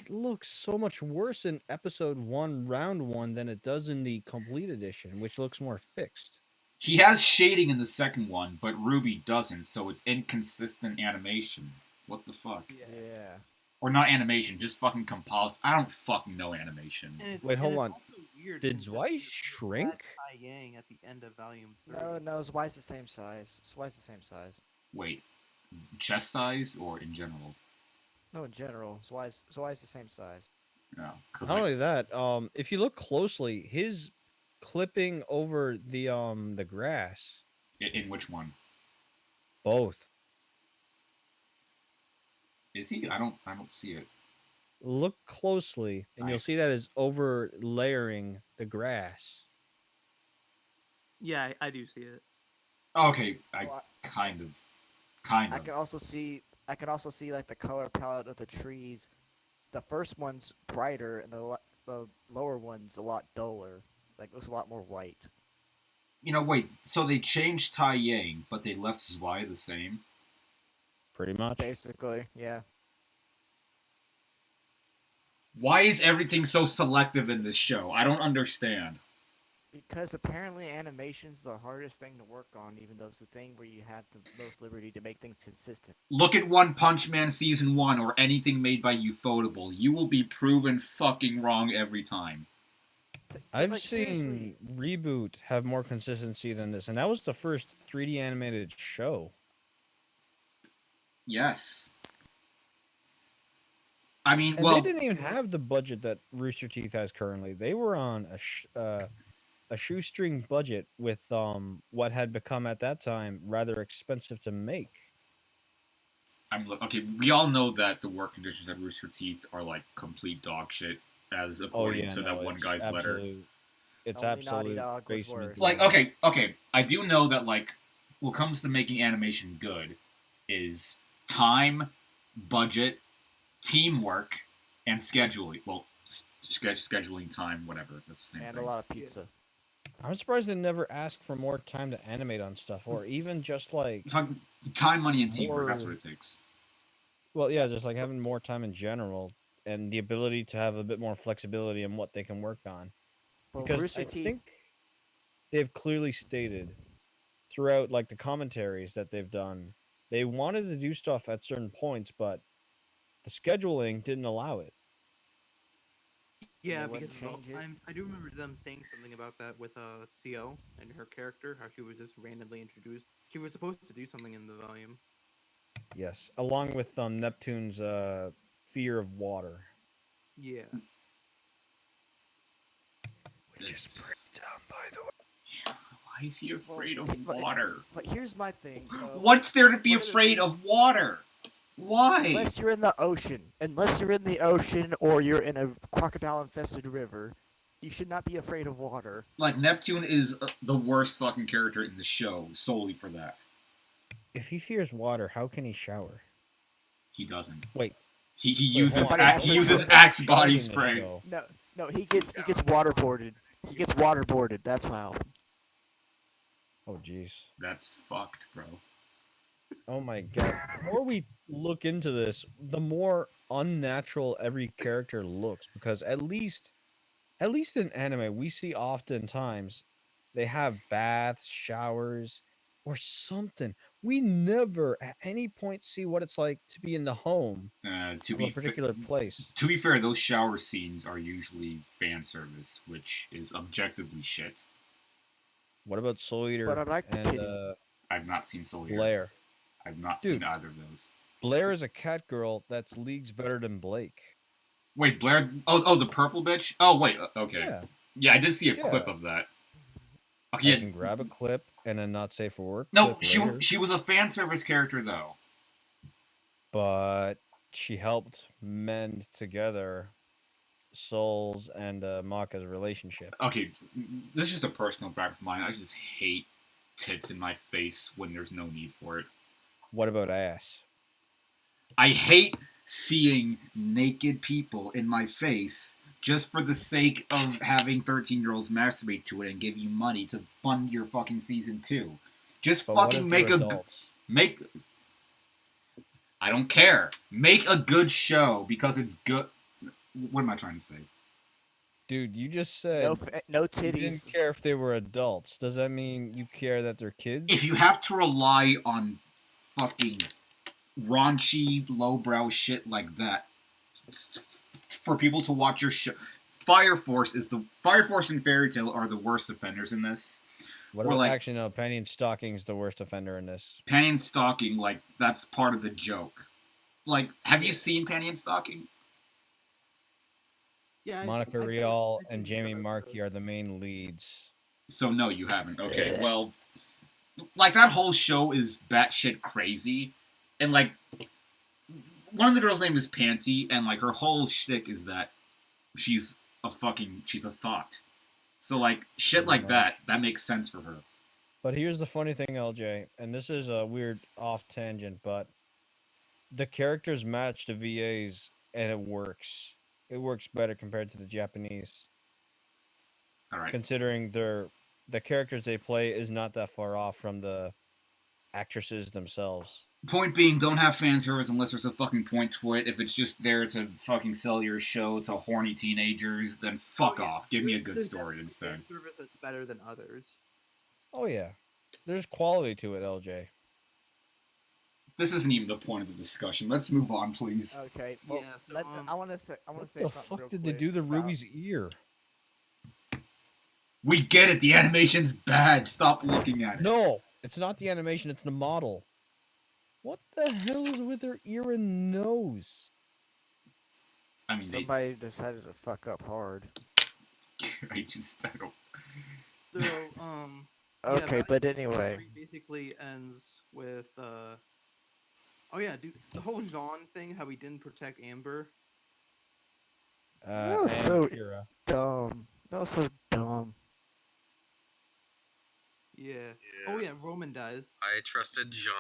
looks so much worse in episode 1, round 1, than it does in the complete edition, which looks more fixed. He has shading in the second one, but RWBY doesn't, so it's inconsistent animation. What the fuck? Yeah. Or not animation, just fucking composite. I don't fucking know animation. Wait, hold on. Did Zwei shrink? Tai Yang at the end of volume 3. No, Zwei's the same size. Zwei's the same size. Wait, chest size or in general? No, in general. Zwei's the same size. No. Not only that, if you look closely, his clipping over the grass. In which one? Both. Is he? I don't see it. Look closely, and you'll see that is over layering the grass. Yeah, I do see it. Okay, kind of. I can also see like the color palette of the trees. The first one's brighter, and the lower one's a lot duller. Like looks a lot more white. Wait. So they changed Tai Yang, but they left Zwei the same. Pretty much. Basically, yeah. Why is everything so selective in this show? I don't understand. Because apparently animation's the hardest thing to work on, even though it's the thing where you have the most liberty to make things consistent. Look at One Punch Man Season 1 or anything made by Ufotable. You will be proven fucking wrong every time. I've seen Reboot have more consistency than this, and that was the first 3D animated show. Yes. I mean, and they didn't even have the budget that Rooster Teeth has currently. They were on a shoestring budget with what had become at that time rather expensive to make. Okay, we all know that the work conditions at Rooster Teeth are like complete dog shit, as according to that one guy's letter. It's absolute basement. Like, okay, I do know that like what comes to making animation good is time, budget, teamwork, and scheduling. Well, scheduling time, whatever. That's the same thing. And a lot of pizza. I'm surprised they never asked for more time to animate on stuff, or even just like time, money, and teamwork. That's what it takes. Well, yeah, just like having more time in general, and the ability to have a bit more flexibility in what they can work on. Because I think they've clearly stated throughout like the commentaries that they've done, they wanted to do stuff at certain points, but the scheduling didn't allow it. Yeah, because I do remember them saying something about that with CO and her character, how she was just randomly introduced. She was supposed to do something in the volume. Yes, along with Neptune's fear of water. Yeah. Which is pretty dumb, by the way. Why is he afraid of water? But here's my thing. What's there to be afraid of water? Why? Unless you're in the ocean or you're in a crocodile-infested river, you should not be afraid of water. Like, Neptune is the worst fucking character in the show, solely for that. If he fears water, how can he shower? He doesn't. Wait. He uses Axe body spray. No, he gets waterboarded. He gets waterboarded. That's how. Oh jeez. That's fucked, bro. Oh my god. The more we look into this, the more unnatural every character looks, because at least in anime we see oftentimes they have baths, showers, or something. We never at any point see what it's like to be in the home of a particular place. To be fair, those shower scenes are usually fan service, which is objectively shit. What about Soul Eater? But I like the kitty. I've not seen Soul Eater. Blair. I've not seen either of those. Blair is a cat girl that's leagues better than Blake. Wait, Blair? Oh, the purple bitch? Oh, wait, okay. Yeah, I did see a clip of that. Okay, I can grab a clip and then not safe for work. No, she was a fan service character, though. But she helped mend together Soul's and Maka's relationship. Okay, this is just a personal gripe of mine. I just hate tits in my face when there's no need for it. What about ass? I hate seeing naked people in my face just for the sake of having 13-year-olds masturbate to it and give you money to fund your fucking season 2. Just fucking make I don't care. Make a good show because it's good. What am I trying to say? Dude, you just said no titties. You didn't care if they were adults. Does that mean you care that they're kids? If you have to rely on fucking raunchy, lowbrow shit like that for people to watch your show, Fire Force and Fairy Tail are the worst offenders in this. What about, actually, no, Penny and Stocking's the worst offender in this. Penny and Stocking, like, that's part of the joke. Like, have you seen Penny and Stocking? Yeah, Monica Rial and Jamie Markey are the main leads. So no, you haven't. Okay, well, like, that whole show is batshit crazy, and like, one of the girls' name is Panty, and like, her whole shtick is that she's a thought. So like, shit like that makes sense for her. But here's the funny thing, LJ, and this is a weird off tangent, but the characters match the VAs, and it works. It works better compared to the Japanese. All right. Considering the characters they play is not that far off from the actresses themselves. Point being, don't have fan service unless there's a fucking point to it. If it's just there to fucking sell your show to horny teenagers, then fuck off. Give me a good story instead. Service that's better than others. Oh yeah, there's quality to it, LJ. This isn't even the point of the discussion. Let's move on, please. Okay. Well, I want to say. What the fuck did they do to Ruby's ear? We get it. The animation's bad. Stop looking at it. No, it's not the animation. It's the model. What the hell is with her ear and nose? I mean, somebody decided to fuck up hard. I don't. So, okay, yeah, but anyway. Basically ends with, oh yeah, dude, the whole Jean thing, how he didn't protect Amber. That was so dumb. That was so dumb. Yeah. Oh yeah, Roman dies. I trusted Jean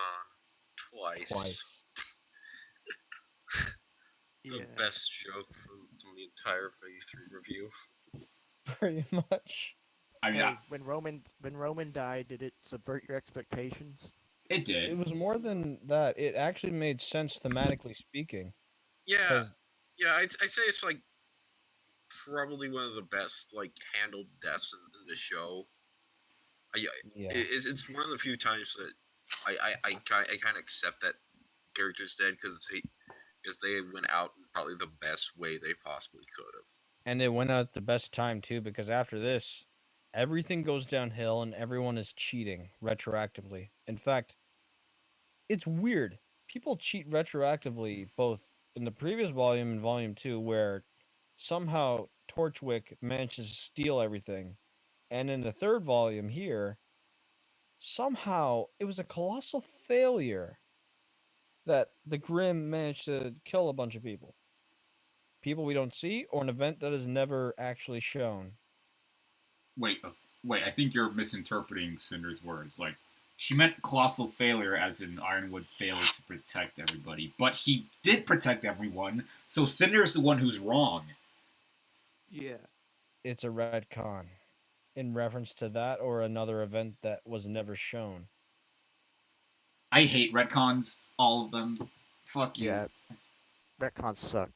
twice. The best joke from the entire V3 review. Pretty much. I mean, when Roman died, did it subvert your expectations? It did. It was more than that. It actually made sense thematically speaking. Yeah, I'd say it's like probably one of the best like handled deaths in the show. It's one of the few times that I kind of accept that character's dead because they went out in probably the best way they possibly could have. And it went out at the best time too, because after this, everything goes downhill and everyone is cheating retroactively. In fact, it's weird. People cheat retroactively both in the previous volume and volume 2, where somehow Torchwick manages to steal everything. And in the third volume here, somehow it was a colossal failure that the Grimm managed to kill a bunch of people. People we don't see, or an event that is never actually shown. Wait, I think you're misinterpreting Cinder's words. Like, she meant colossal failure as in Ironwood failed to protect everybody. But he did protect everyone, so Cinder's the one who's wrong. Yeah. It's a retcon. In reference to that or another event that was never shown. I hate retcons. All of them. Fuck you. Yeah. Retcons suck.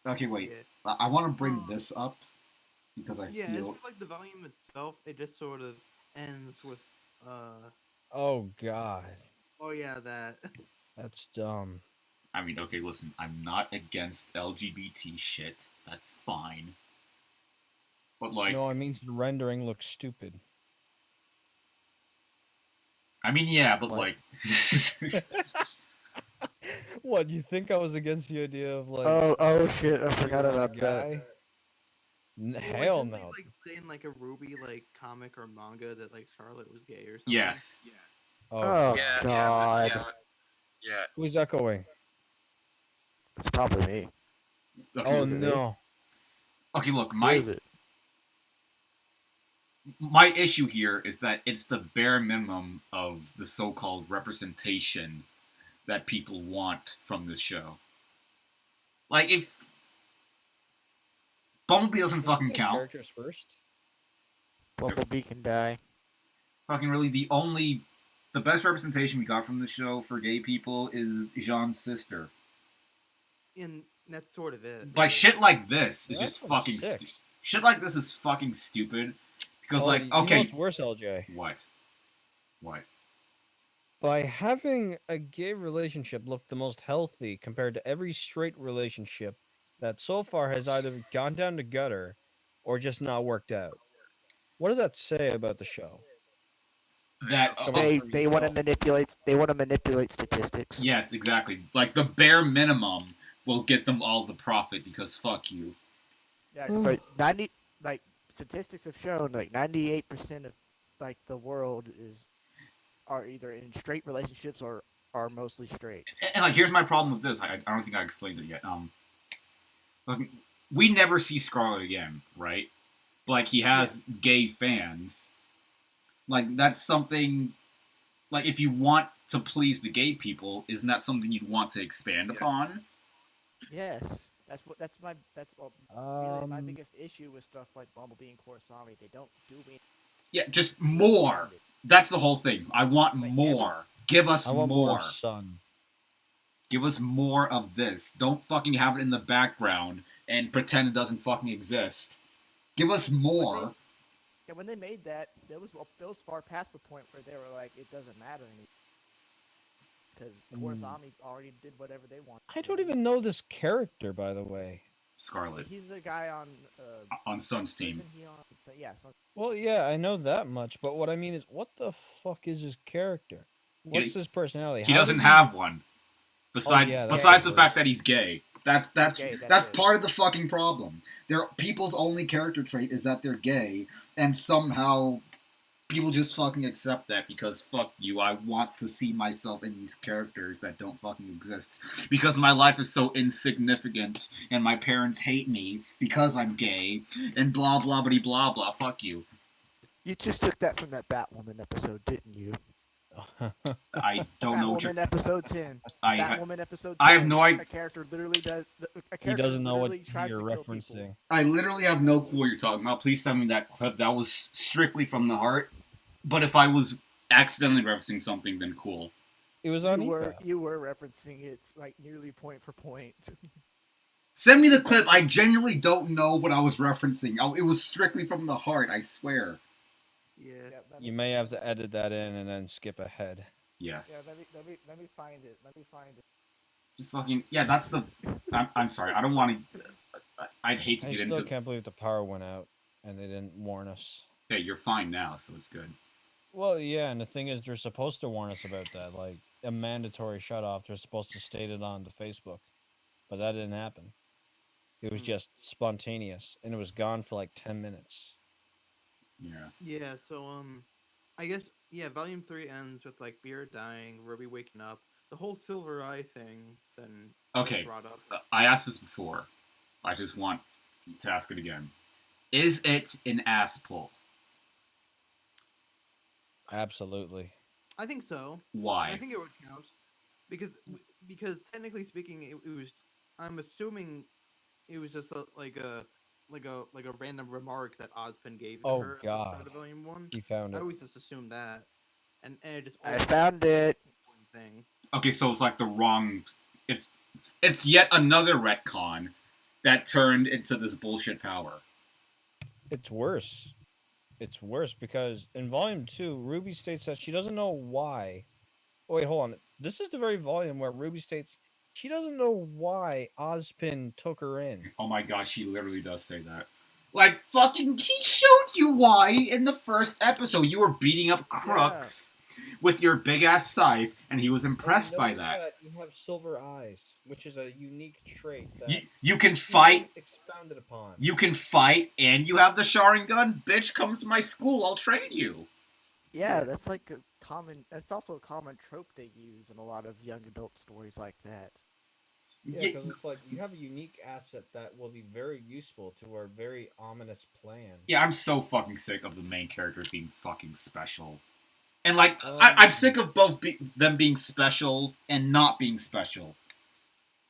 Okay, wait. Yeah. I want to bring this up because I feel... Yeah, it's like the volume itself, it just sort of ends with, Oh, God. Oh, yeah, that. That's dumb. I mean, okay, listen. I'm not against LGBT shit. That's fine. But, like... No, I mean the rendering looks stupid. I mean, yeah, but, what? Like... What, you think I was against the idea of, like... Oh shit, I forgot about that. Hell no. They, like, say in, like, a RWBY, like, comic or manga that, like, Scarlet was gay or something? Yes. Oh, yeah, God. Yeah. Who's echoing? It's probably me. Okay, Oh, no. Okay, look, Who is it? My issue here is that it's the bare minimum of the so-called representation that people want from this show. Like, if Bumblebee doesn't fucking count. Characters first? Bumblebee can die. Fucking really, the best representation we got from the show for gay people is Jean's sister. And that's sort of it. Like, shit like this is That's just fucking stupid. Shit like this is fucking stupid. Because, like, You okay. know what's worse, LJ? What? By having a gay relationship look the most healthy compared to every straight relationship that so far has either gone down the gutter or just not worked out. What does that say about the show? That they want to manipulate statistics. Yes, exactly. Like, the bare minimum will get them all the profit because fuck you. Yeah, so statistics have shown 98% of the world are either in straight relationships or are mostly straight. And like, here's my problem with this. I don't think I explained it yet. Like, we never see Scarlet again, right? Like, he has gay fans. Like, that's something. Like, if you want to please the gay people, isn't that something you'd want to expand upon? Yes. That's my biggest issue with stuff like Bumblebee and Korosami. They don't do me. Yeah, just more. That's the whole thing. I want more. Give us more. Son. Give us more of this. Don't fucking have it in the background and pretend it doesn't fucking exist. Give us more. When they made that, it was far past the point where they were like, it doesn't matter anymore. Because Korosami already did whatever they wanted. I don't even know this character, by the way. Scarlet. He's the guy on Sun's team. Well, yeah, I know that much, but what I mean is, what the fuck is his character? What's his personality? He doesn't have one. Besides the fact that he's gay. That's part of the fucking problem. People's only character trait is that they're gay, and somehow people just fucking accept that because fuck you, I want to see myself in these characters that don't fucking exist. Because my life is so insignificant, and my parents hate me because I'm gay, and blah blah blah blah blah, fuck you. You just took that from that Batwoman episode, didn't you? I don't know. Batwoman episode 10. Batwoman episode 10. I have no idea. A character literally does. He doesn't know what you're referencing. I literally have no clue what you're talking about. Please tell me that clip. That was strictly from the heart. But if I was accidentally referencing something, then cool. It was on You were referencing it nearly point for point. Send me the clip. I genuinely don't know what I was referencing. It was strictly from the heart, I swear. Yeah. You may have to edit that in and then skip ahead. Yes. Yeah, let me find it. Just fucking... Yeah, that's the... I'm sorry. I don't want to... I'd hate to I get still into. can't believe the power went out and they didn't warn us. Hey, you're fine now, so it's good. Well, yeah, and the thing is, they're supposed to warn us about that, like a mandatory shut off. They're supposed to state it on the Facebook, but that didn't happen. It was just spontaneous, and it was gone for like 10 minutes. Yeah. Yeah. So I guess Volume 3 ends with like Beard dying, Ruby waking up, the whole Silver Eye thing. Then Okay. brought up. I asked this before. I just want to ask it again. Is it an ass pull? Absolutely. I think so. Why? I think it would count because technically speaking, it was. I'm assuming it was just like a random remark that Ozpin gave to her at the start of Volume 1. He found I it. always just assumed that, and it just. I found it. Thing. Okay, so it's like the wrong. It's yet another retcon that turned into this bullshit power. It's worse. It's worse because in Volume 2, Ruby states that she doesn't know why. Oh, wait, hold on. This is the very volume where Ruby states she doesn't know why Ozpin took her in. Oh my god, she literally does say that. Like, fucking, he showed you why in the first episode. You were beating up crooks with your big-ass scythe, and he was impressed by that. You have silver eyes, which is a unique trait that you can fight. Expounded upon. You can fight, and you have the Sharingan. Bitch, come to my school. I'll train you. Yeah, that's like a common. That's also a common trope they use in a lot of young adult stories like that. Yeah, because it's like you have a unique asset that will be very useful to our very ominous plan. Yeah, I'm so fucking sick of the main character being fucking special. And, like, I'm sick of both them being special and not being special.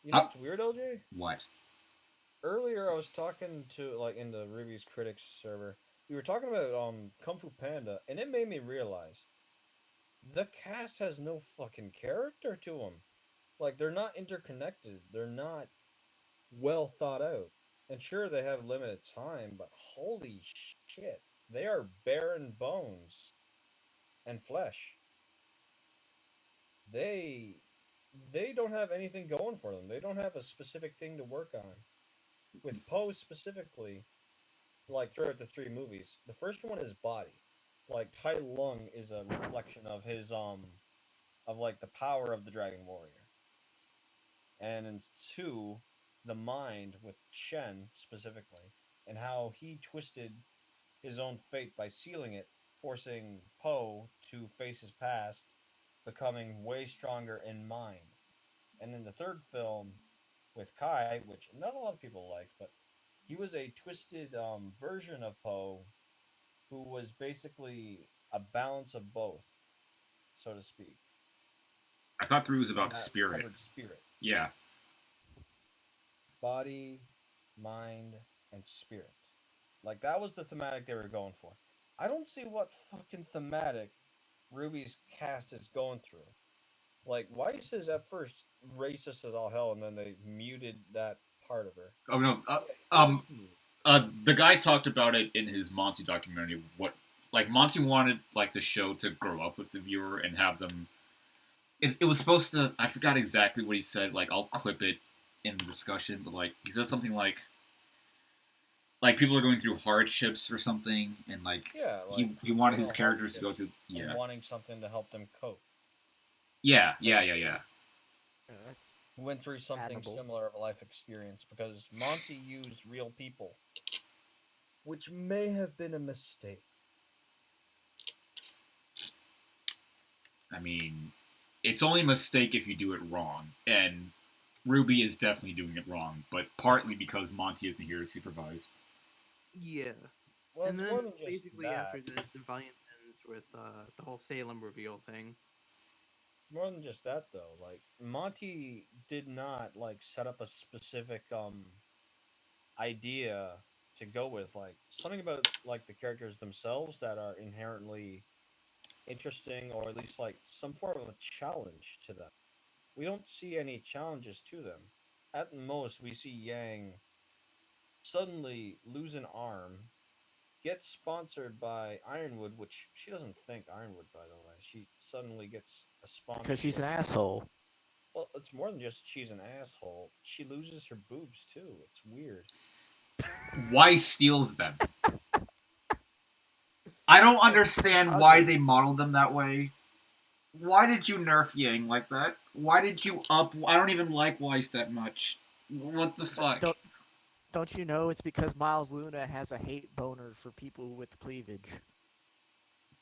You know what's weird, LJ? What? Earlier, I was talking to, like, in the Ruby's Critics server, we were talking about Kung Fu Panda, and it made me realize the cast has no fucking character to them. Like, they're not interconnected. They're not well thought out. And sure, they have limited time, but holy shit. They are barren bones and flesh. They don't have anything going for them. They don't have a specific thing to work on. With Poe specifically, like throughout the 3 movies, the first one is body. Like Tai Lung is a reflection of his of like the power of the Dragon Warrior. And in 2, the mind with Shen specifically, and how he twisted his own fate by sealing it, forcing Poe to face his past, becoming way stronger in mind. And in the 3rd film with Kai, which not a lot of people liked, but he was a twisted version of Poe who was basically a balance of both, so to speak. I thought 3 was about spirit. Spirit. Yeah. Body, mind, and spirit. Like, that was the thematic they were going for. I don't see what fucking thematic Ruby's cast is going through. Like, Weiss is at first racist as all hell, and then they muted that part of her. Oh no. The guy talked about it in his Monty documentary. What, like, Monty wanted like the show to grow up with the viewer and have them. It was supposed to. I forgot exactly what he said. Like, I'll clip it in the discussion, but like he said something like people are going through hardships or something, and like, he wanted his characters to go through wanting something to help them cope. Yeah. Went through something similar of a life experience because Monty used real people, which may have been a mistake. I mean, it's only a mistake if you do it wrong, and Ruby is definitely doing it wrong, but partly because Monty isn't here to supervise. Yeah. Well, and then basically after the volume ends with the whole Salem reveal thing. More than just that, though. Like, Monty did not, like, set up a specific idea to go with. Like, something about, like, the characters themselves that are inherently interesting, or at least, like, some form of a challenge to them. We don't see any challenges to them. At most, we see Yang suddenly lose an arm, get sponsored by Ironwood, which she doesn't think Ironwood, by the way. She suddenly gets a sponsor. Because she's an asshole. Well, it's more than just she's an asshole. She loses her boobs, too. It's weird. Weiss steals them. I don't understand why they modeled them that way. Why did you nerf Yang like that? Why did you up... I don't even like Weiss that much. What the fuck? Don't you know it's because Miles Luna has a hate boner for people with cleavage?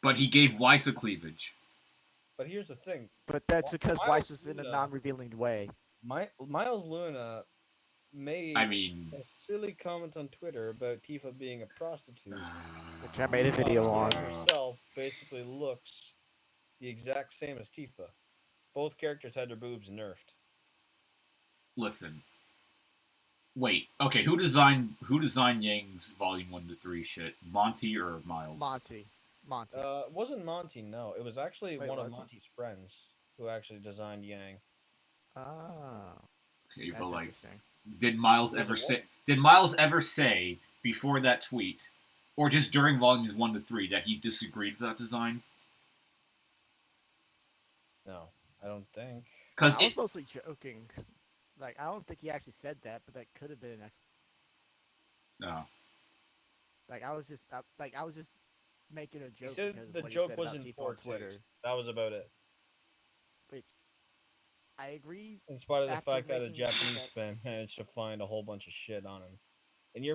But he gave Weiss a cleavage. But here's the thing. But that's because Weiss was in a non-revealing way. Miles Luna made a silly comment on Twitter about Tifa being a prostitute. Which I made a video on. Herself basically looks the exact same as Tifa. Both characters had their boobs nerfed. Listen. Wait, okay, who designed Yang's Volume 1 to 3 shit? Monty or Miles? Monty. It wasn't Monty, no. It was actually one of Monty's friends who actually designed Yang. Ah. Okay, but like, did Miles ever say before that tweet, or just during volumes 1 to 3, that he disagreed with that design? No, I don't think. I was mostly joking. Like, I don't think he actually said that, but that could have been an No. Like, I was just making a joke. He said the joke was in poor Twitter. That was about it. Which I agree. In spite of the fact that a Japanese fan managed to find a whole bunch of shit on him. And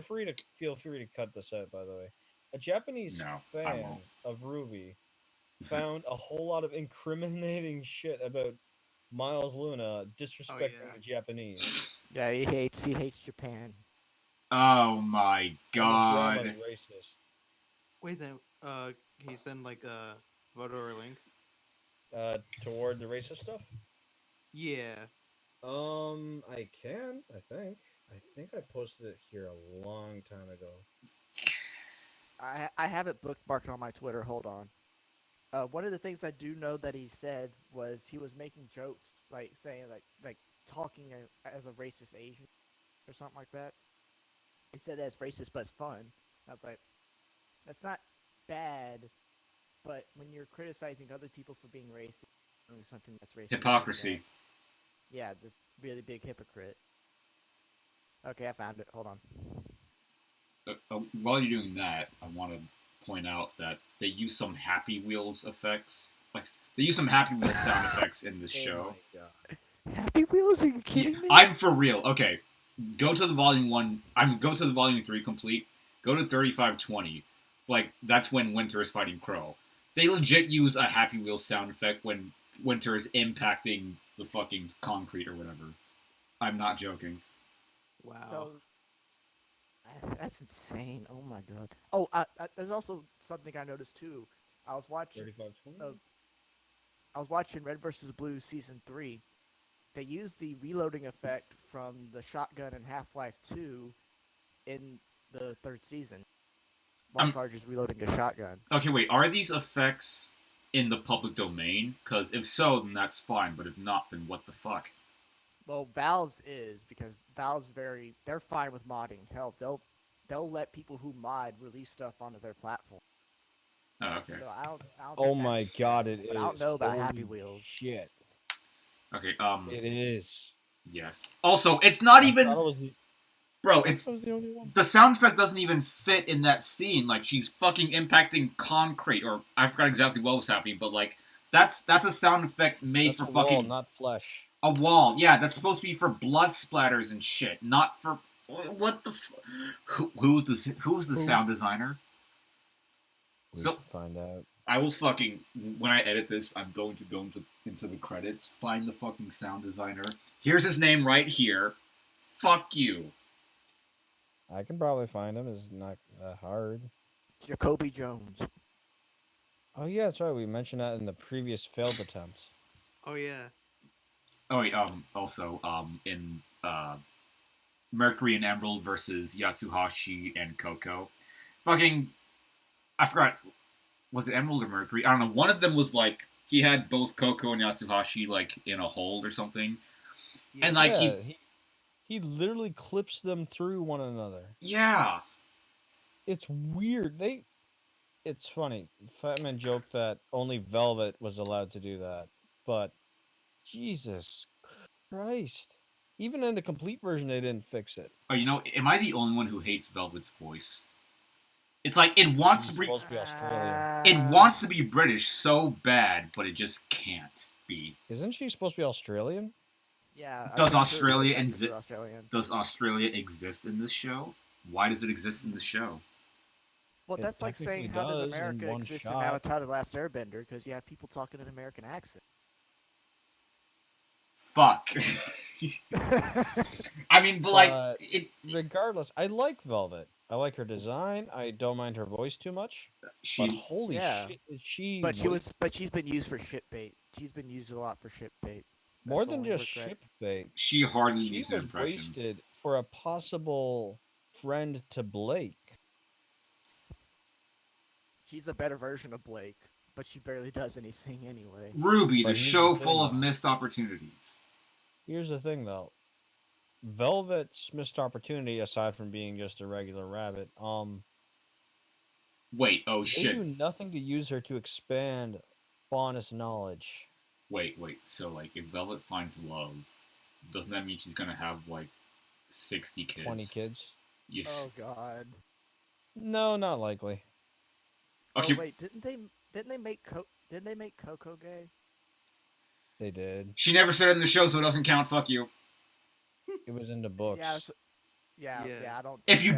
feel free to cut this out, by the way. A Japanese fan of RWBY found a whole lot of incriminating shit about Miles Luna disrespecting the Japanese. Yeah, he hates Japan. Oh my god. His grandma's racist. Wait, then, can you send like a photo or link? Toward the racist stuff? Yeah. I can, I think. I think I posted it here a long time ago. I have it bookmarked on my Twitter. Hold on. One of the things I do know that he said was he was making jokes, like saying like talking as a racist Asian or something like that. He said that's racist, but it's fun. I was like, that's not bad, but when you're criticizing other people for being racist, doing something that's racist. Hypocrisy. Yeah, this really big hypocrite. Okay, I found it. Hold on. While you're doing that, I want to point out that they use some Happy Wheels effects. Like, they use some Happy Wheels sound effects in this show. My God. Happy Wheels? Are you kidding me? I'm for real. Okay, go to the Volume 1. Go to the Volume 3 complete. Go to 3520. Like, that's when Winter is fighting Crow. They legit use a Happy Wheels sound effect when Winter is impacting the fucking concrete or whatever. I'm not joking. Wow. So, that's insane. Oh my god. Oh, there's also something I noticed too. I was watching Red vs. Blue Season 3. They used the reloading effect from the shotgun in Half-Life 2 in the 3rd season. While Sarge is reloading a shotgun. Okay, wait. Are these effects in the public domain? Because if so, then that's fine. But if not, then what the fuck? Well, Valve's is, because Valve's they're fine with modding. Hell, they'll let people who mod release stuff onto their platform. Oh, okay. So I don't oh my god, it is. I don't know about Happy Wheels. Shit. Okay, it is. Yes. Also, it's not even... Bro, it's... The sound effect doesn't even fit in that scene. Like, she's fucking impacting concrete, or I forgot exactly what was happening, but, like, that's a sound effect made for fucking... wall, not flesh. A wall, yeah, that's supposed to be for blood splatters and shit, not for... What the who's the sound designer? So find out. I will fucking... When I edit this, I'm going to go into the credits, find the fucking sound designer. Here's his name right here. Fuck you. I can probably find him. It's not that hard. Jacoby Jones. Oh yeah, that's right. We mentioned that in the previous failed attempt. Oh yeah. Oh wait, also, in, Mercury and Emerald versus Yatsuhashi and Coco. Fucking, I forgot, was it Emerald or Mercury? I don't know, one of them was like, he had both Coco and Yatsuhashi, like, in a hold or something. Yeah, and, like, he literally clips them through one another. Yeah. It's weird. It's funny. Fatman joked that only Velvet was allowed to do that, but Jesus Christ. Even in the complete version, they didn't fix it. Oh, am I the only one who hates Velvet's voice? It's like it wants to be supposed to be Australian. It wants to be British so bad, but it just can't be. Isn't she supposed to be Australian? Yeah. Does Australia exist in this show? Why does it exist in the show? Well, that's like saying how does America exist in Avatar: The Last Airbender? Because you have people talking an American accent. Fuck. I mean, but regardless, I like Velvet. I like her design. I don't mind her voice too much. But holy shit, is she? But she's been used for shit bait. She's been used a lot for shit bait. More than just ship bait. She hardly needs an impression. Wasted for a possible friend to Blake. She's the better version of Blake, but she barely does anything anyway. RWBY, the show full of missed opportunities. Here's the thing, though. Velvet's missed opportunity, aside from being just a regular rabbit, Wait, oh shit. They do nothing to use her to expand Faunus knowledge. Wait, so, like, if Velvet finds love, doesn't that mean she's gonna have, like, 60 kids? 20 kids? Oh, God. No, not likely. Okay. Oh, wait, didn't they make Coco gay? They did. She never said it in the show, so it doesn't count. Fuck you. It was in the books. Yeah. I don't. If you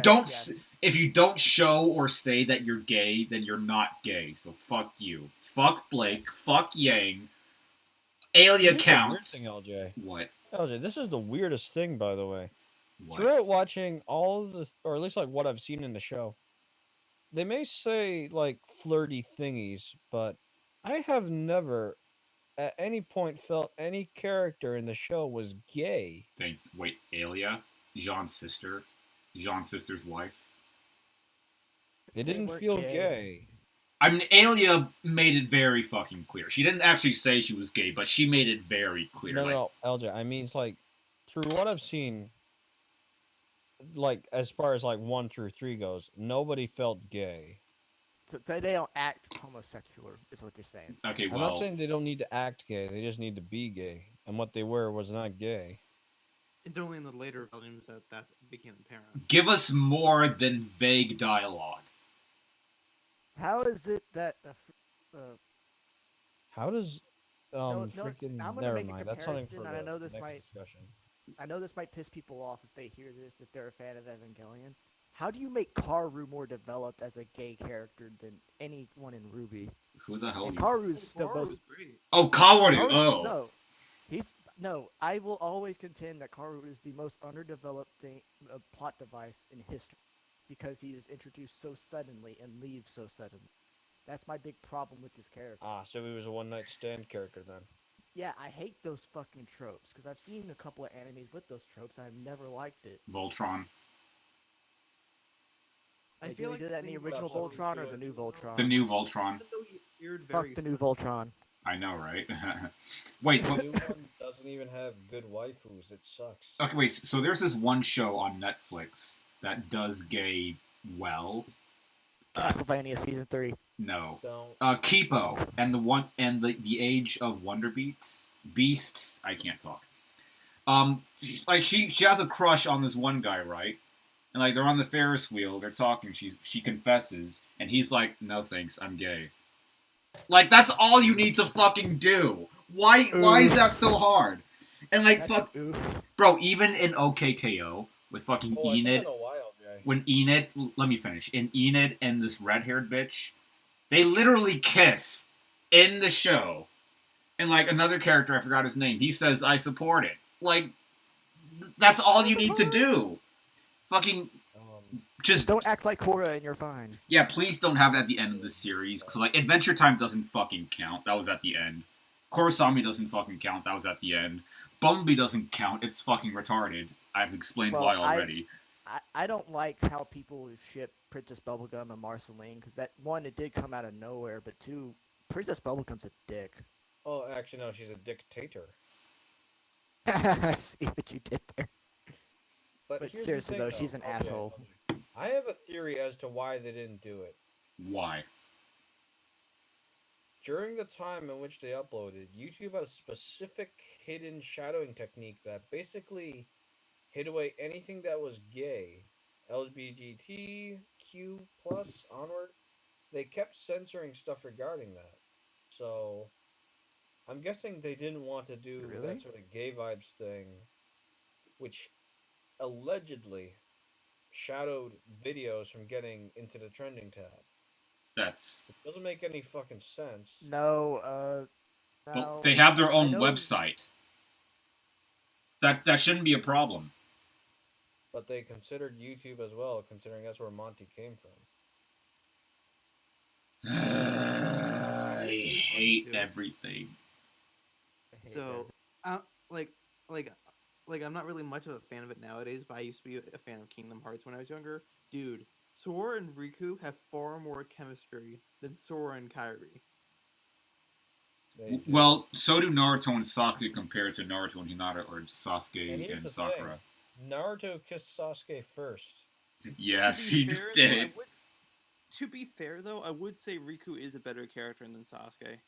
don't show or say that you're gay, then you're not gay. So fuck you. Fuck Blake. Fuck Yang. Alia counts. Thing, LJ. What? LJ, this is the weirdest thing, by the way. What? Throughout watching all of the, or at least like what I've seen in the show, they may say like flirty thingies, but I have never at any point felt any character in the show was gay. Wait, Alia? Jean's sister's wife? They didn't feel gay. I mean, Alia made it very fucking clear. She didn't actually say she was gay, but she made it very clear. No, LJ, I mean, it's like, through what I've seen, like, as far as, like, 1 through 3 goes, nobody felt gay. So they don't act homosexual, is what you're saying. Okay, well... I'm not saying they don't need to act gay, they just need to be gay. And what they were was not gay. It's only in the later volumes that became apparent. Give us more than vague dialogue. How is it that how does freaking never mind. That's something for the I know this next discussion. I know this might piss people off if they hear this, if they're a fan of Evangelion. How do you make Kaoru more developed as a gay character than anyone in RWBY? Who the hell? Kaoru's the most. Oh, Kaoru! No. I will always contend that Kaoru is the most underdeveloped plot device in history. Because he is introduced so suddenly and leaves so suddenly. That's my big problem with this character. So he was a one-night stand character then. Yeah, I hate those fucking tropes, because I've seen a couple of animes with those tropes, and I've never liked it. Voltron. I feel like did that in the original Voltron or the new Voltron? The new Voltron. Fuck the new Voltron. I know, right? Wait, the new one doesn't even have good waifus. It sucks. Okay, wait, so there's this one show on Netflix that does gay well. Castlevania Season 3. No. Kipo and the Age of Wonder Beasts. I can't talk. Like she has a crush on this one guy, right? And like they're on the Ferris wheel, they're talking. She confesses, and he's like, "No thanks, I'm gay." Like that's all you need to fucking do. Why is that so hard? And like bro, even in OKKO. With fucking Enid. When Enid, let me finish. In Enid and this red-haired bitch, they literally kiss in the show. And like another character, I forgot his name, he says, "I support it." Like, that's all you need to do. Fucking, just don't act like Korra and you're fine. Yeah, please don't have it at the end of the series, because like Adventure Time doesn't fucking count. That was at the end. Korosami doesn't fucking count. That was at the end. Bumblebee doesn't count. It's fucking retarded. I've explained why already. I don't like how people ship Princess Bubblegum and Marceline, because that, one, it did come out of nowhere, but two, Princess Bubblegum's a dick. Oh, actually, no, she's a dictator. See what you did there. But seriously, though, she's an asshole. I have a theory as to why they didn't do it. Why? during the time in which they uploaded, YouTube had a specific hidden shadowing technique that basically hid away anything that was gay, LGBTQ plus onward. They kept censoring stuff regarding that. So I'm guessing they didn't want to do that Really? sort of gay vibes thing, which allegedly shadowed videos from getting into the trending tab. That's. It doesn't make any fucking sense. No, Well, no. they have their I own know. website. That shouldn't be a problem. But they considered YouTube as well, considering that's where Monty came from. I hate everything. I hate So, everything. like I'm not really much of a fan of it nowadays, but I used to be a fan of Kingdom Hearts when I was younger. Dude, Sora and Riku have far more chemistry than Sora and Kairi. Well, so do Naruto and Sasuke compared to Naruto and Hinata or Sasuke and Sakura. Naruto kissed Sasuke first. Yes, he did. To be fair, though, I would say Riku is a better character than Sasuke.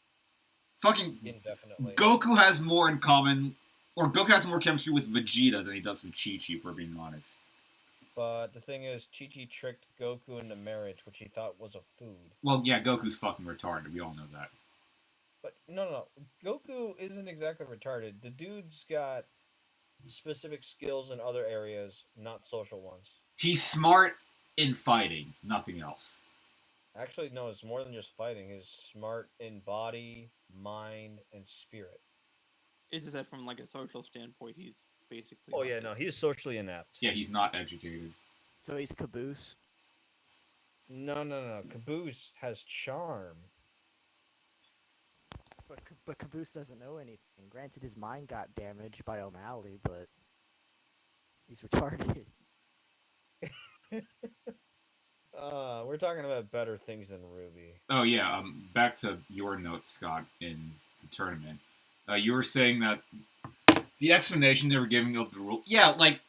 Fucking Indefinitely. Goku has more in common, or Goku has more chemistry with Vegeta than he does with Chi-Chi, for being honest. But the thing is, Chi-Chi tricked Goku into marriage, which he thought was a food. Well, yeah, Goku's fucking retarded. We all know that. But no. Goku isn't exactly retarded. The dude's got specific skills in other areas, not social ones. He's smart in fighting, nothing else. Actually, no, it's more than just fighting. He's smart in body, mind, and spirit. It's just that from like a social standpoint, he's basically. Oh yeah, no, he's socially inept. Yeah, he's not educated. So he's Caboose? No. Caboose has charm. But Caboose doesn't know anything. Granted, his mind got damaged by O'Malley, but he's retarded. We're talking about better things than RWBY. Oh yeah, back to your notes, Scott, in the tournament. You were saying that the explanation they were giving of the rule. Yeah, like,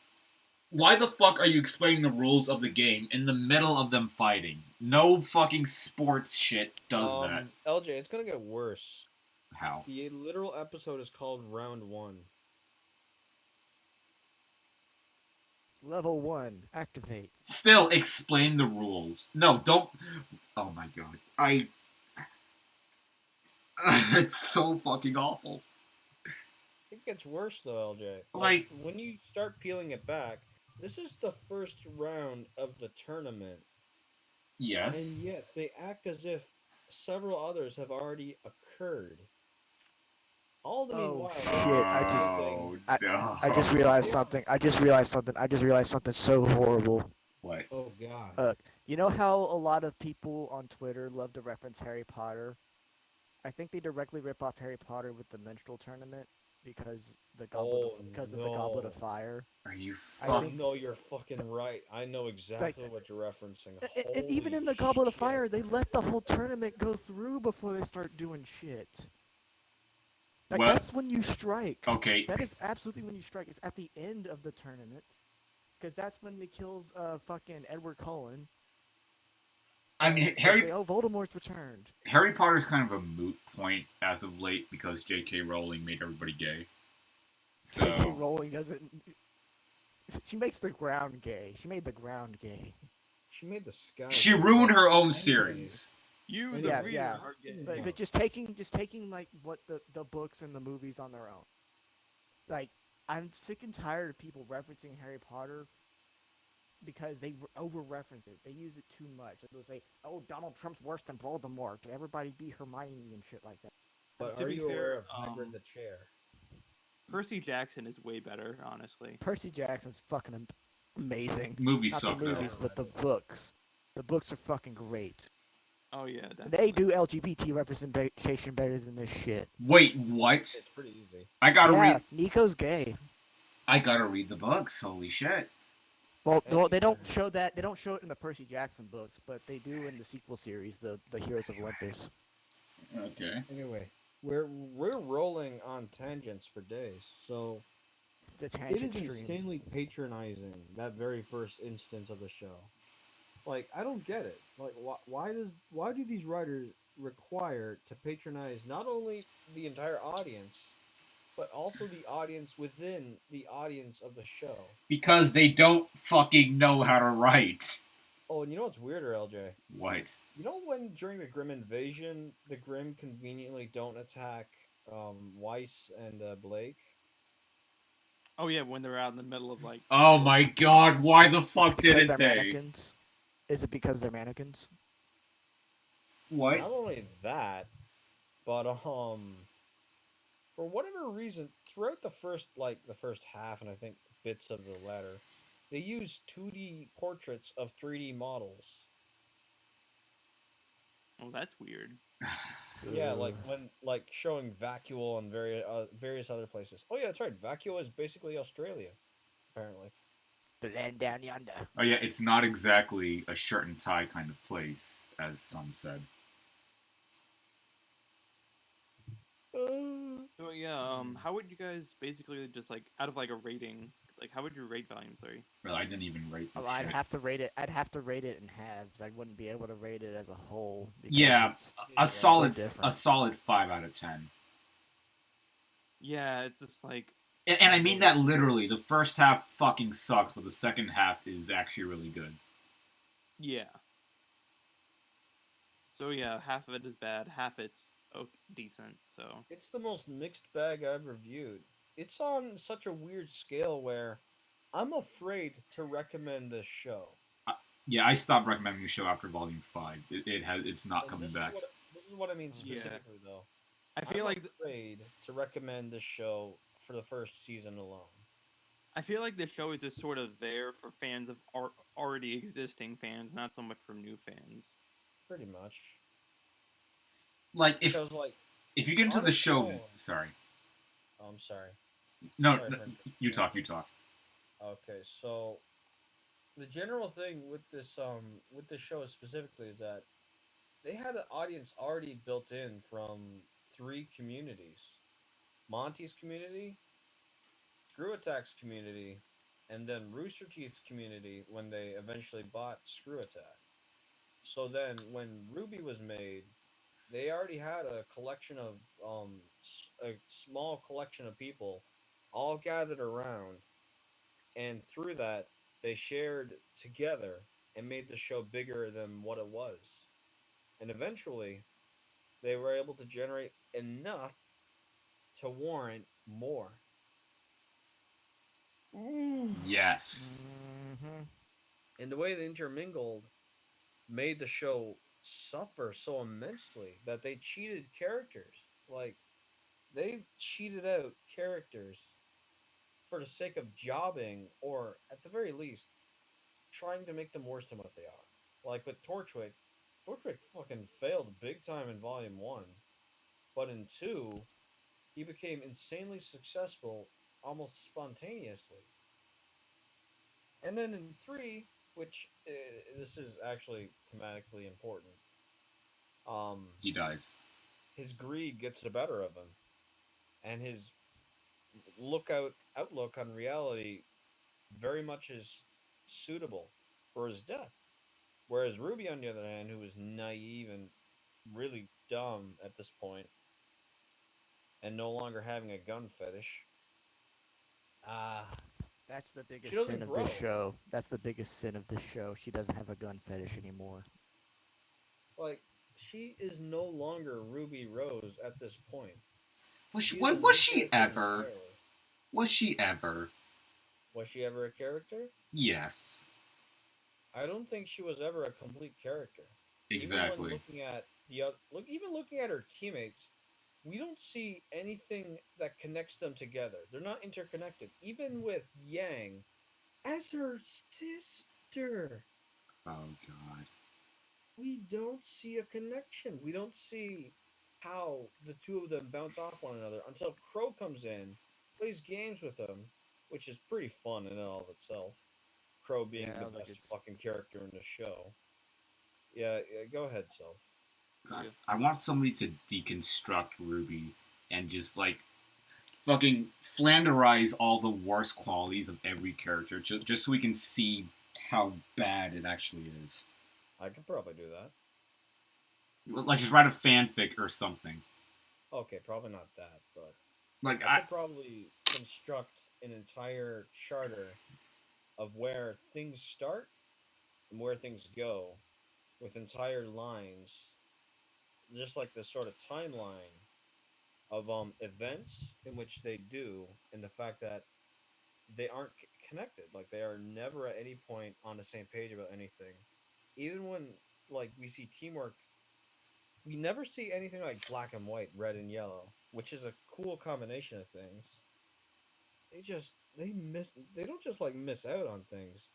why the fuck are you explaining the rules of the game in the middle of them fighting? No fucking sports shit does that. LJ, it's gonna get worse. How? The literal episode is called Round 1. Level 1, activate. Still, explain the rules. No, don't. Oh my god. It's so fucking awful. It gets worse though, LJ. Like, when you start peeling it back, this is the first round of the tournament. Yes. And yet they act as if several others have already occurred. All the meanwhile. I just realized something. I just realized something so horrible. What? Oh god. You know how a lot of people on Twitter love to reference Harry Potter? I think they directly rip off Harry Potter with the Minstrel Tournament because the Goblet of Fire. Are you fucking? No, you're fucking right. I know exactly what you're referencing. And even in the Goblet of Fire, they let the whole tournament go through before they start doing shit. Like, that's when you strike. Okay. That is absolutely when you strike. It's at the end of the tournament. Because that's when they kills fucking Edward Cullen. I mean, Voldemort's returned. Harry Potter's kind of a moot point as of late because J.K. Rowling made everybody gay. So J.K. Rowling doesn't... She makes the ground gay. She made the ground gay. She made the sky. She ruined her own series. You, the reader, are gay. But just taking like what the books and the movies on their own. Like, I'm sick and tired of people referencing Harry Potter because they over-reference it. They use it too much. They'll say, "Oh, Donald Trump's worse than Voldemort." Everybody be Hermione and shit like that. But are you aware of Hagrid the Chair? Percy Jackson is way better, honestly. Percy Jackson's fucking amazing. Movies Not suck, the movies, but the books. The books are fucking great. Oh yeah, definitely. They do LGBT representation better than this shit. Wait, what? It's pretty easy. I gotta read. Nico's gay. I gotta read the books. Holy shit. Well, they don't show that. They don't show it in the Percy Jackson books, but they do in the sequel series, the Heroes of Olympus. Okay. Anyway, we're rolling on tangents for days, so the tangent it is insanely patronizing, that very first instance of the show. Like, I don't get it. Like, why do these writers require to patronize not only the entire audience, but also the audience within the audience of the show? Because they don't fucking know how to write. Oh, and you know what's weirder, LJ? What? You know when during the Grimm invasion, the Grimm conveniently don't attack Weiss and Blake? Oh yeah, when they're out in the middle of like. Oh my god, why the fuck because didn't they're they? mannequins? Is it because they're mannequins? What? Not only that, but for whatever reason, throughout the first half and I think bits of the latter, they use 2D portraits of 3D models. Oh, that's weird. Yeah, like when showing Vacuole and various other places. Oh yeah, that's right. Vacuole is basically Australia, apparently. The land down yonder. Oh yeah, it's not exactly a shirt and tie kind of place, as some said. So yeah, how would you guys basically just like out of like a rating, like how would you rate Volume 3? Well, I didn't even rate this I'd shit. have to rate it. I'd have to rate it in halves. I wouldn't be able to rate it as a whole. Yeah, a solid 5 out of 10. Yeah, it's just like. And I mean that literally. The first half fucking sucks, but the second half is actually really good. Yeah. So yeah, half of it is bad, half it's decent. So it's the most mixed bag I've reviewed. It's on such a weird scale where I'm afraid to recommend this show. Yeah, I stopped recommending the show after Volume 5. It's not coming back. This is what I mean specifically, though. I feel I'm afraid to recommend this show for the first season alone. I feel like this show is just sort of there for fans of already existing fans, not so much for new fans. Pretty much. Like if you get into the show, sorry. Oh, I'm sorry. No, you talk. Okay, so the general thing with this show specifically is that they had an audience already built in from 3 communities: Monty's community, Screw Attack's community, and then Rooster Teeth's community when they eventually bought Screw Attack. So then, when RWBY was made, they already had a collection of a small collection of people all gathered around, and through that they shared together and made the show bigger than what it was. And eventually they were able to generate enough to warrant more. Yes. Mm-hmm. And the way they intermingled made the show suffer so immensely that they cheated characters. Like, they've cheated out characters for the sake of jobbing, or at the very least, trying to make them worse than what they are. Like with Torchwick fucking failed big time in Volume 1, but in 2, he became insanely successful almost spontaneously. And then in 3, which this is actually thematically important, he dies. His greed gets the better of him, and his outlook on reality very much is suitable for his death. Whereas RWBY, on the other hand, who was naive and really dumb at this point, and no longer having a gun fetish, that's the biggest sin of this show. That's the biggest sin of this show. She doesn't have a gun fetish anymore. Like, she is no longer Ruby Rose at this point. Was she ever? Was she ever? Was she ever a character? Yes. I don't think she was ever a complete character. Exactly. Even looking at her teammates, we don't see anything that connects them together. They're not interconnected. Even with Yang as her sister. Oh god. We don't see a connection. We don't see how the two of them bounce off one another until Crow comes in, plays games with them, which is pretty fun in and of itself. Crow being the best fucking character in the show. Yeah, go ahead, Self. God, I want somebody to deconstruct RWBY and just like fucking flanderize all the worst qualities of every character, just so we can see how bad it actually is. I could probably do that. Like, just write a fanfic or something. Okay, probably not that, but like I could probably construct an entire charter of where things start and where things go, with entire lines, just like this sort of timeline of events in which they do, and the fact that they aren't connected. Like they are never at any point on the same page about anything. Even when like we see teamwork, we never see anything like black and white, red and yellow, which is a cool combination of things. They don't just like miss out on things.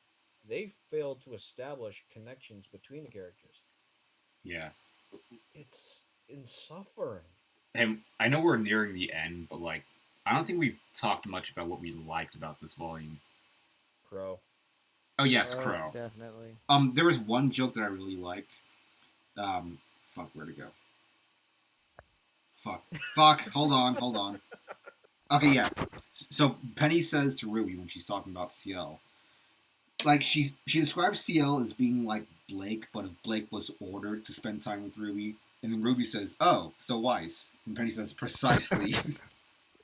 They fail to establish connections between the characters. Yeah. It's insufferable. And I know we're nearing the end, but like I don't think we've talked much about what we liked about this volume. Crow. Oh yes, Crow. Definitely. There was one joke that I really liked. Fuck, where'd it go? Fuck. Hold on. Okay, yeah. So Penny says to RWBY when she's talking about CL, like she describes CL as being like Blake, but if Blake was ordered to spend time with RWBY, and then RWBY says, "Oh, so Weiss," and Penny says, "Precisely."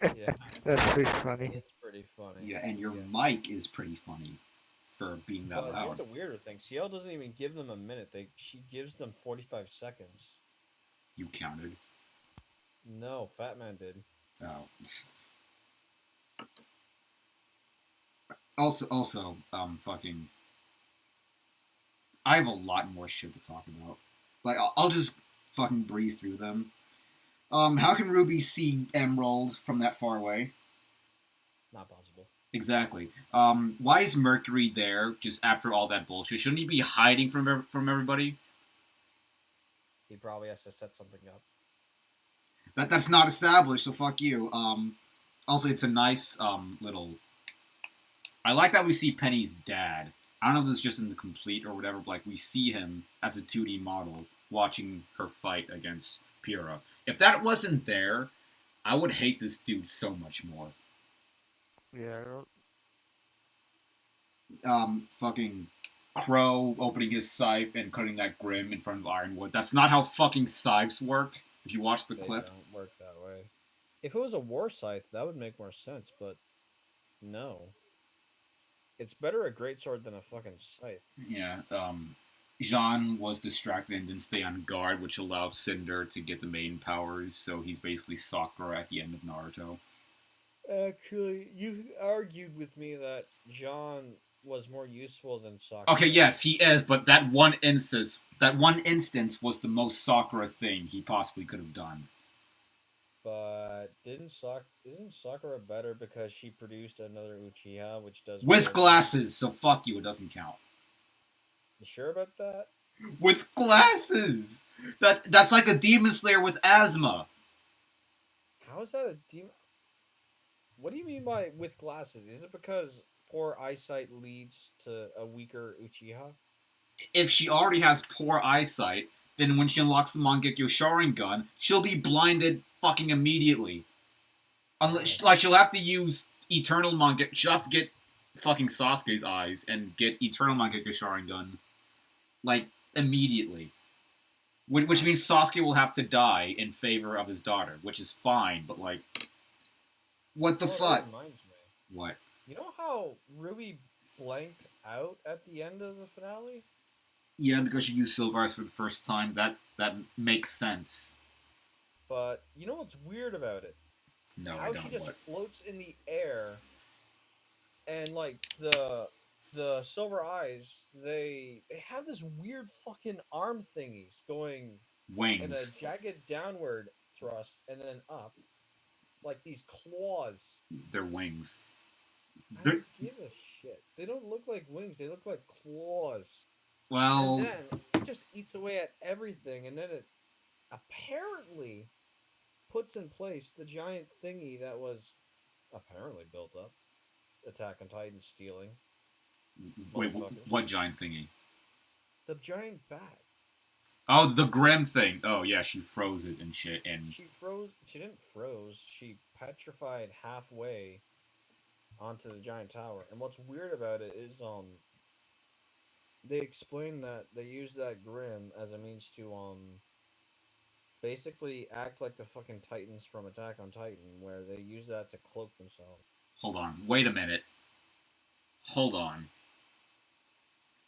Yeah, that's pretty funny. It's pretty funny. Yeah, and your mic is pretty funny for being that loud. Here's the weirder thing: CL doesn't even give them a minute. She gives them 45 seconds. You counted. No, Fat Man did. Oh. Also, fucking. I have a lot more shit to talk about. Like, I'll just fucking breeze through them. How can RWBY see Emerald from that far away? Not possible. Exactly. Why is Mercury there just after all that bullshit? Shouldn't he be hiding from everybody? He probably has to set something up. That's not established, so fuck you. Also, it's a nice little. I like that we see Penny's dad. I don't know if this is just in the complete or whatever, but like we see him as a 2D model watching her fight against Pyrrha. If that wasn't there, I would hate this dude so much more. Yeah. Fucking Crow opening his scythe and cutting that Grim in front of Ironwood. That's not how fucking scythes work. If you watch the clip, they don't work that way. If it was a war scythe, that would make more sense, but no. It's better a greatsword than a fucking scythe. Yeah. Jean was distracted and didn't stay on guard, which allowed Cinder to get the main powers. So he's basically Sakura at the end of Naruto. Actually, you argued with me that Jean was more useful than Sakura. Okay, yes, he is, but that one instance was the most Sakura thing he possibly could have done. But isn't Sakura better because she produced another Uchiha, which does with glasses? So fuck you, it doesn't count. You sure about that? With glasses. That's like a Demon Slayer with asthma. How is that a demon? What do you mean by with glasses? Is it because poor eyesight leads to a weaker Uchiha? If she already has poor eyesight, then when she unlocks the Mangekyo Sharingan, she'll be blinded fucking immediately. Unless, like, she'll have to use Eternal Mangekyo. She'll have to get fucking Sasuke's eyes and get Eternal Mangekyo Sharingan, like, immediately. Which means Sasuke will have to die in favor of his daughter, which is fine, but, like, what the fuck? Reminds me. What? You know how RWBY blanked out at the end of the finale? Yeah, because she used Silvars for the first time. That makes sense. But you know what's weird about it? No, how I don't. She just floats in the air, and like the Silver Eyes, they have this weird fucking arm thingies going wings in a jagged downward thrust and then up, like these claws. They're wings. I don't give a shit. They don't look like wings. They look like claws. Well, and then it just eats away at everything, and then it apparently puts in place the giant thingy that was apparently built up. Attack on Titan stealing. Wait, what giant thingy? The giant bat. Oh, the Grim thing. Oh yeah, she froze it and shit. And she froze. She didn't froze. She petrified halfway onto the giant tower. And what's weird about it is they explain that they use that Grim as a means to basically act like the fucking Titans from Attack on Titan, where they use that to cloak themselves. Hold on. Wait a minute. Hold on.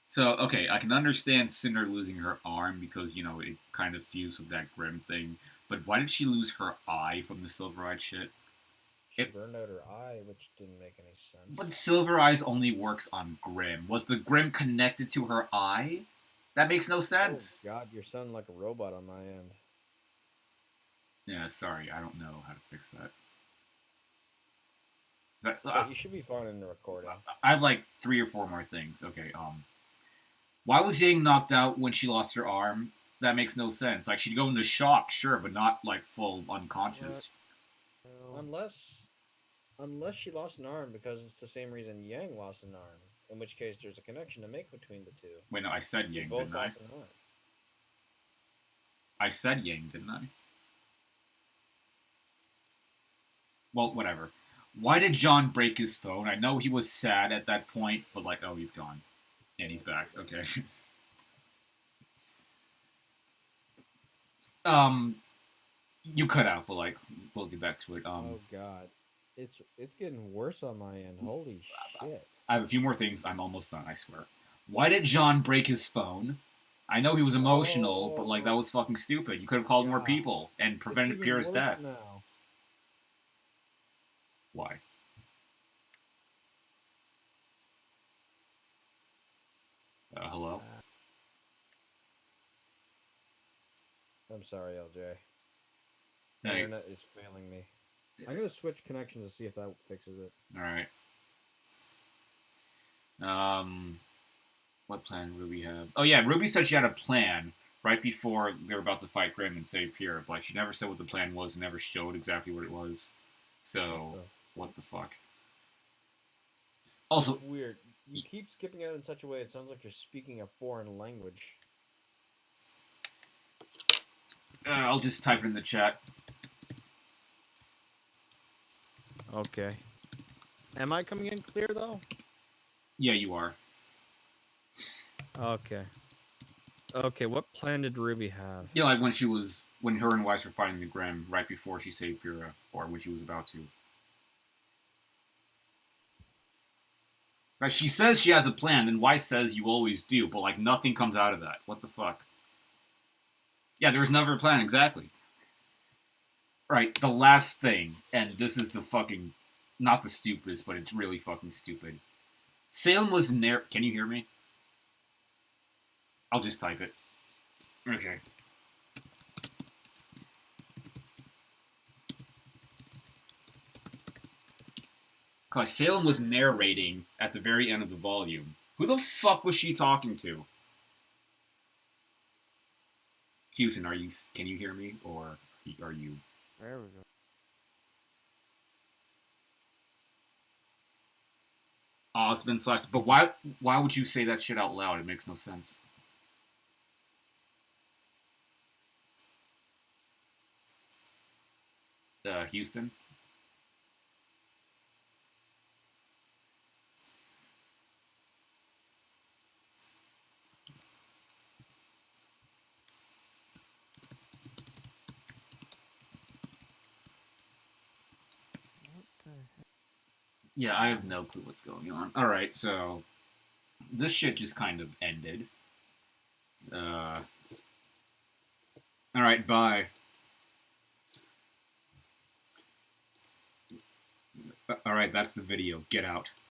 So, okay, I can understand Cinder losing her arm because, you know, it kind of fused with that Grim thing. But why did she lose her eye from the Silver Eyed shit? She burned out her eye, which didn't make any sense. But Silver Eyes only works on Grim. Was the Grim connected to her eye? That makes no sense. Oh, God, you're sounding like a robot on my end. Yeah, sorry, I don't know how to fix that. But you should be fine in the recording. I have like 3 or 4 more things. Okay, why was Yang knocked out when she lost her arm? That makes no sense. Like, she'd go into shock, sure, but not, like, full unconscious. Unless she lost an arm because it's the same reason Yang lost an arm. In which case, there's a connection to make between the two. Wait, no, I said Yang, didn't I? I said Yang, didn't I? Well, whatever. Why did John break his phone? I know he was sad at that point, but like, oh, he's gone. And he's back. Okay. You cut out, but like, we'll get back to it. Oh God, it's getting worse on my end. Holy shit! I have a few more things. I'm almost done. I swear. Why did John break his phone? I know he was emotional, but like, that was fucking stupid. You could have called more people and prevented Pierre's death. Now. Why? Hello? I'm sorry, LJ. The internet is failing me. I'm gonna switch connections to see if that fixes it. Alright. What plan do RWBY have? Oh yeah, RWBY said she had a plan right before they were about to fight Grim and save Pierre, but she never said what the plan was and never showed exactly what it was. So, what the fuck? Also, it's weird. You keep skipping out in such a way it sounds like you're speaking a foreign language. I'll just type it in the chat. Okay. Am I coming in clear though? Yeah, you are. Okay. Okay, what plan did RWBY have? Yeah, like when her and Weiss were fighting the Grim right before she saved Pyrrha, or when she was about to. Like, she says she has a plan, and Weiss says you always do, but like nothing comes out of that. What the fuck? Yeah, there was never a plan, exactly. Right, the last thing, and this is the fucking, not the stupidest, but it's really fucking stupid. Salem was can you hear me? I'll just type it. Okay. Cause Salem was narrating at the very end of the volume. Who the fuck was she talking to? Houston, can you hear me, or are you? There we go. Osmond / but why would you say that shit out loud? It makes no sense. Houston? What the heck? Yeah, I have no clue what's going on. Alright, so this shit just kind of ended. Alright, bye. Alright, that's the video. Get out.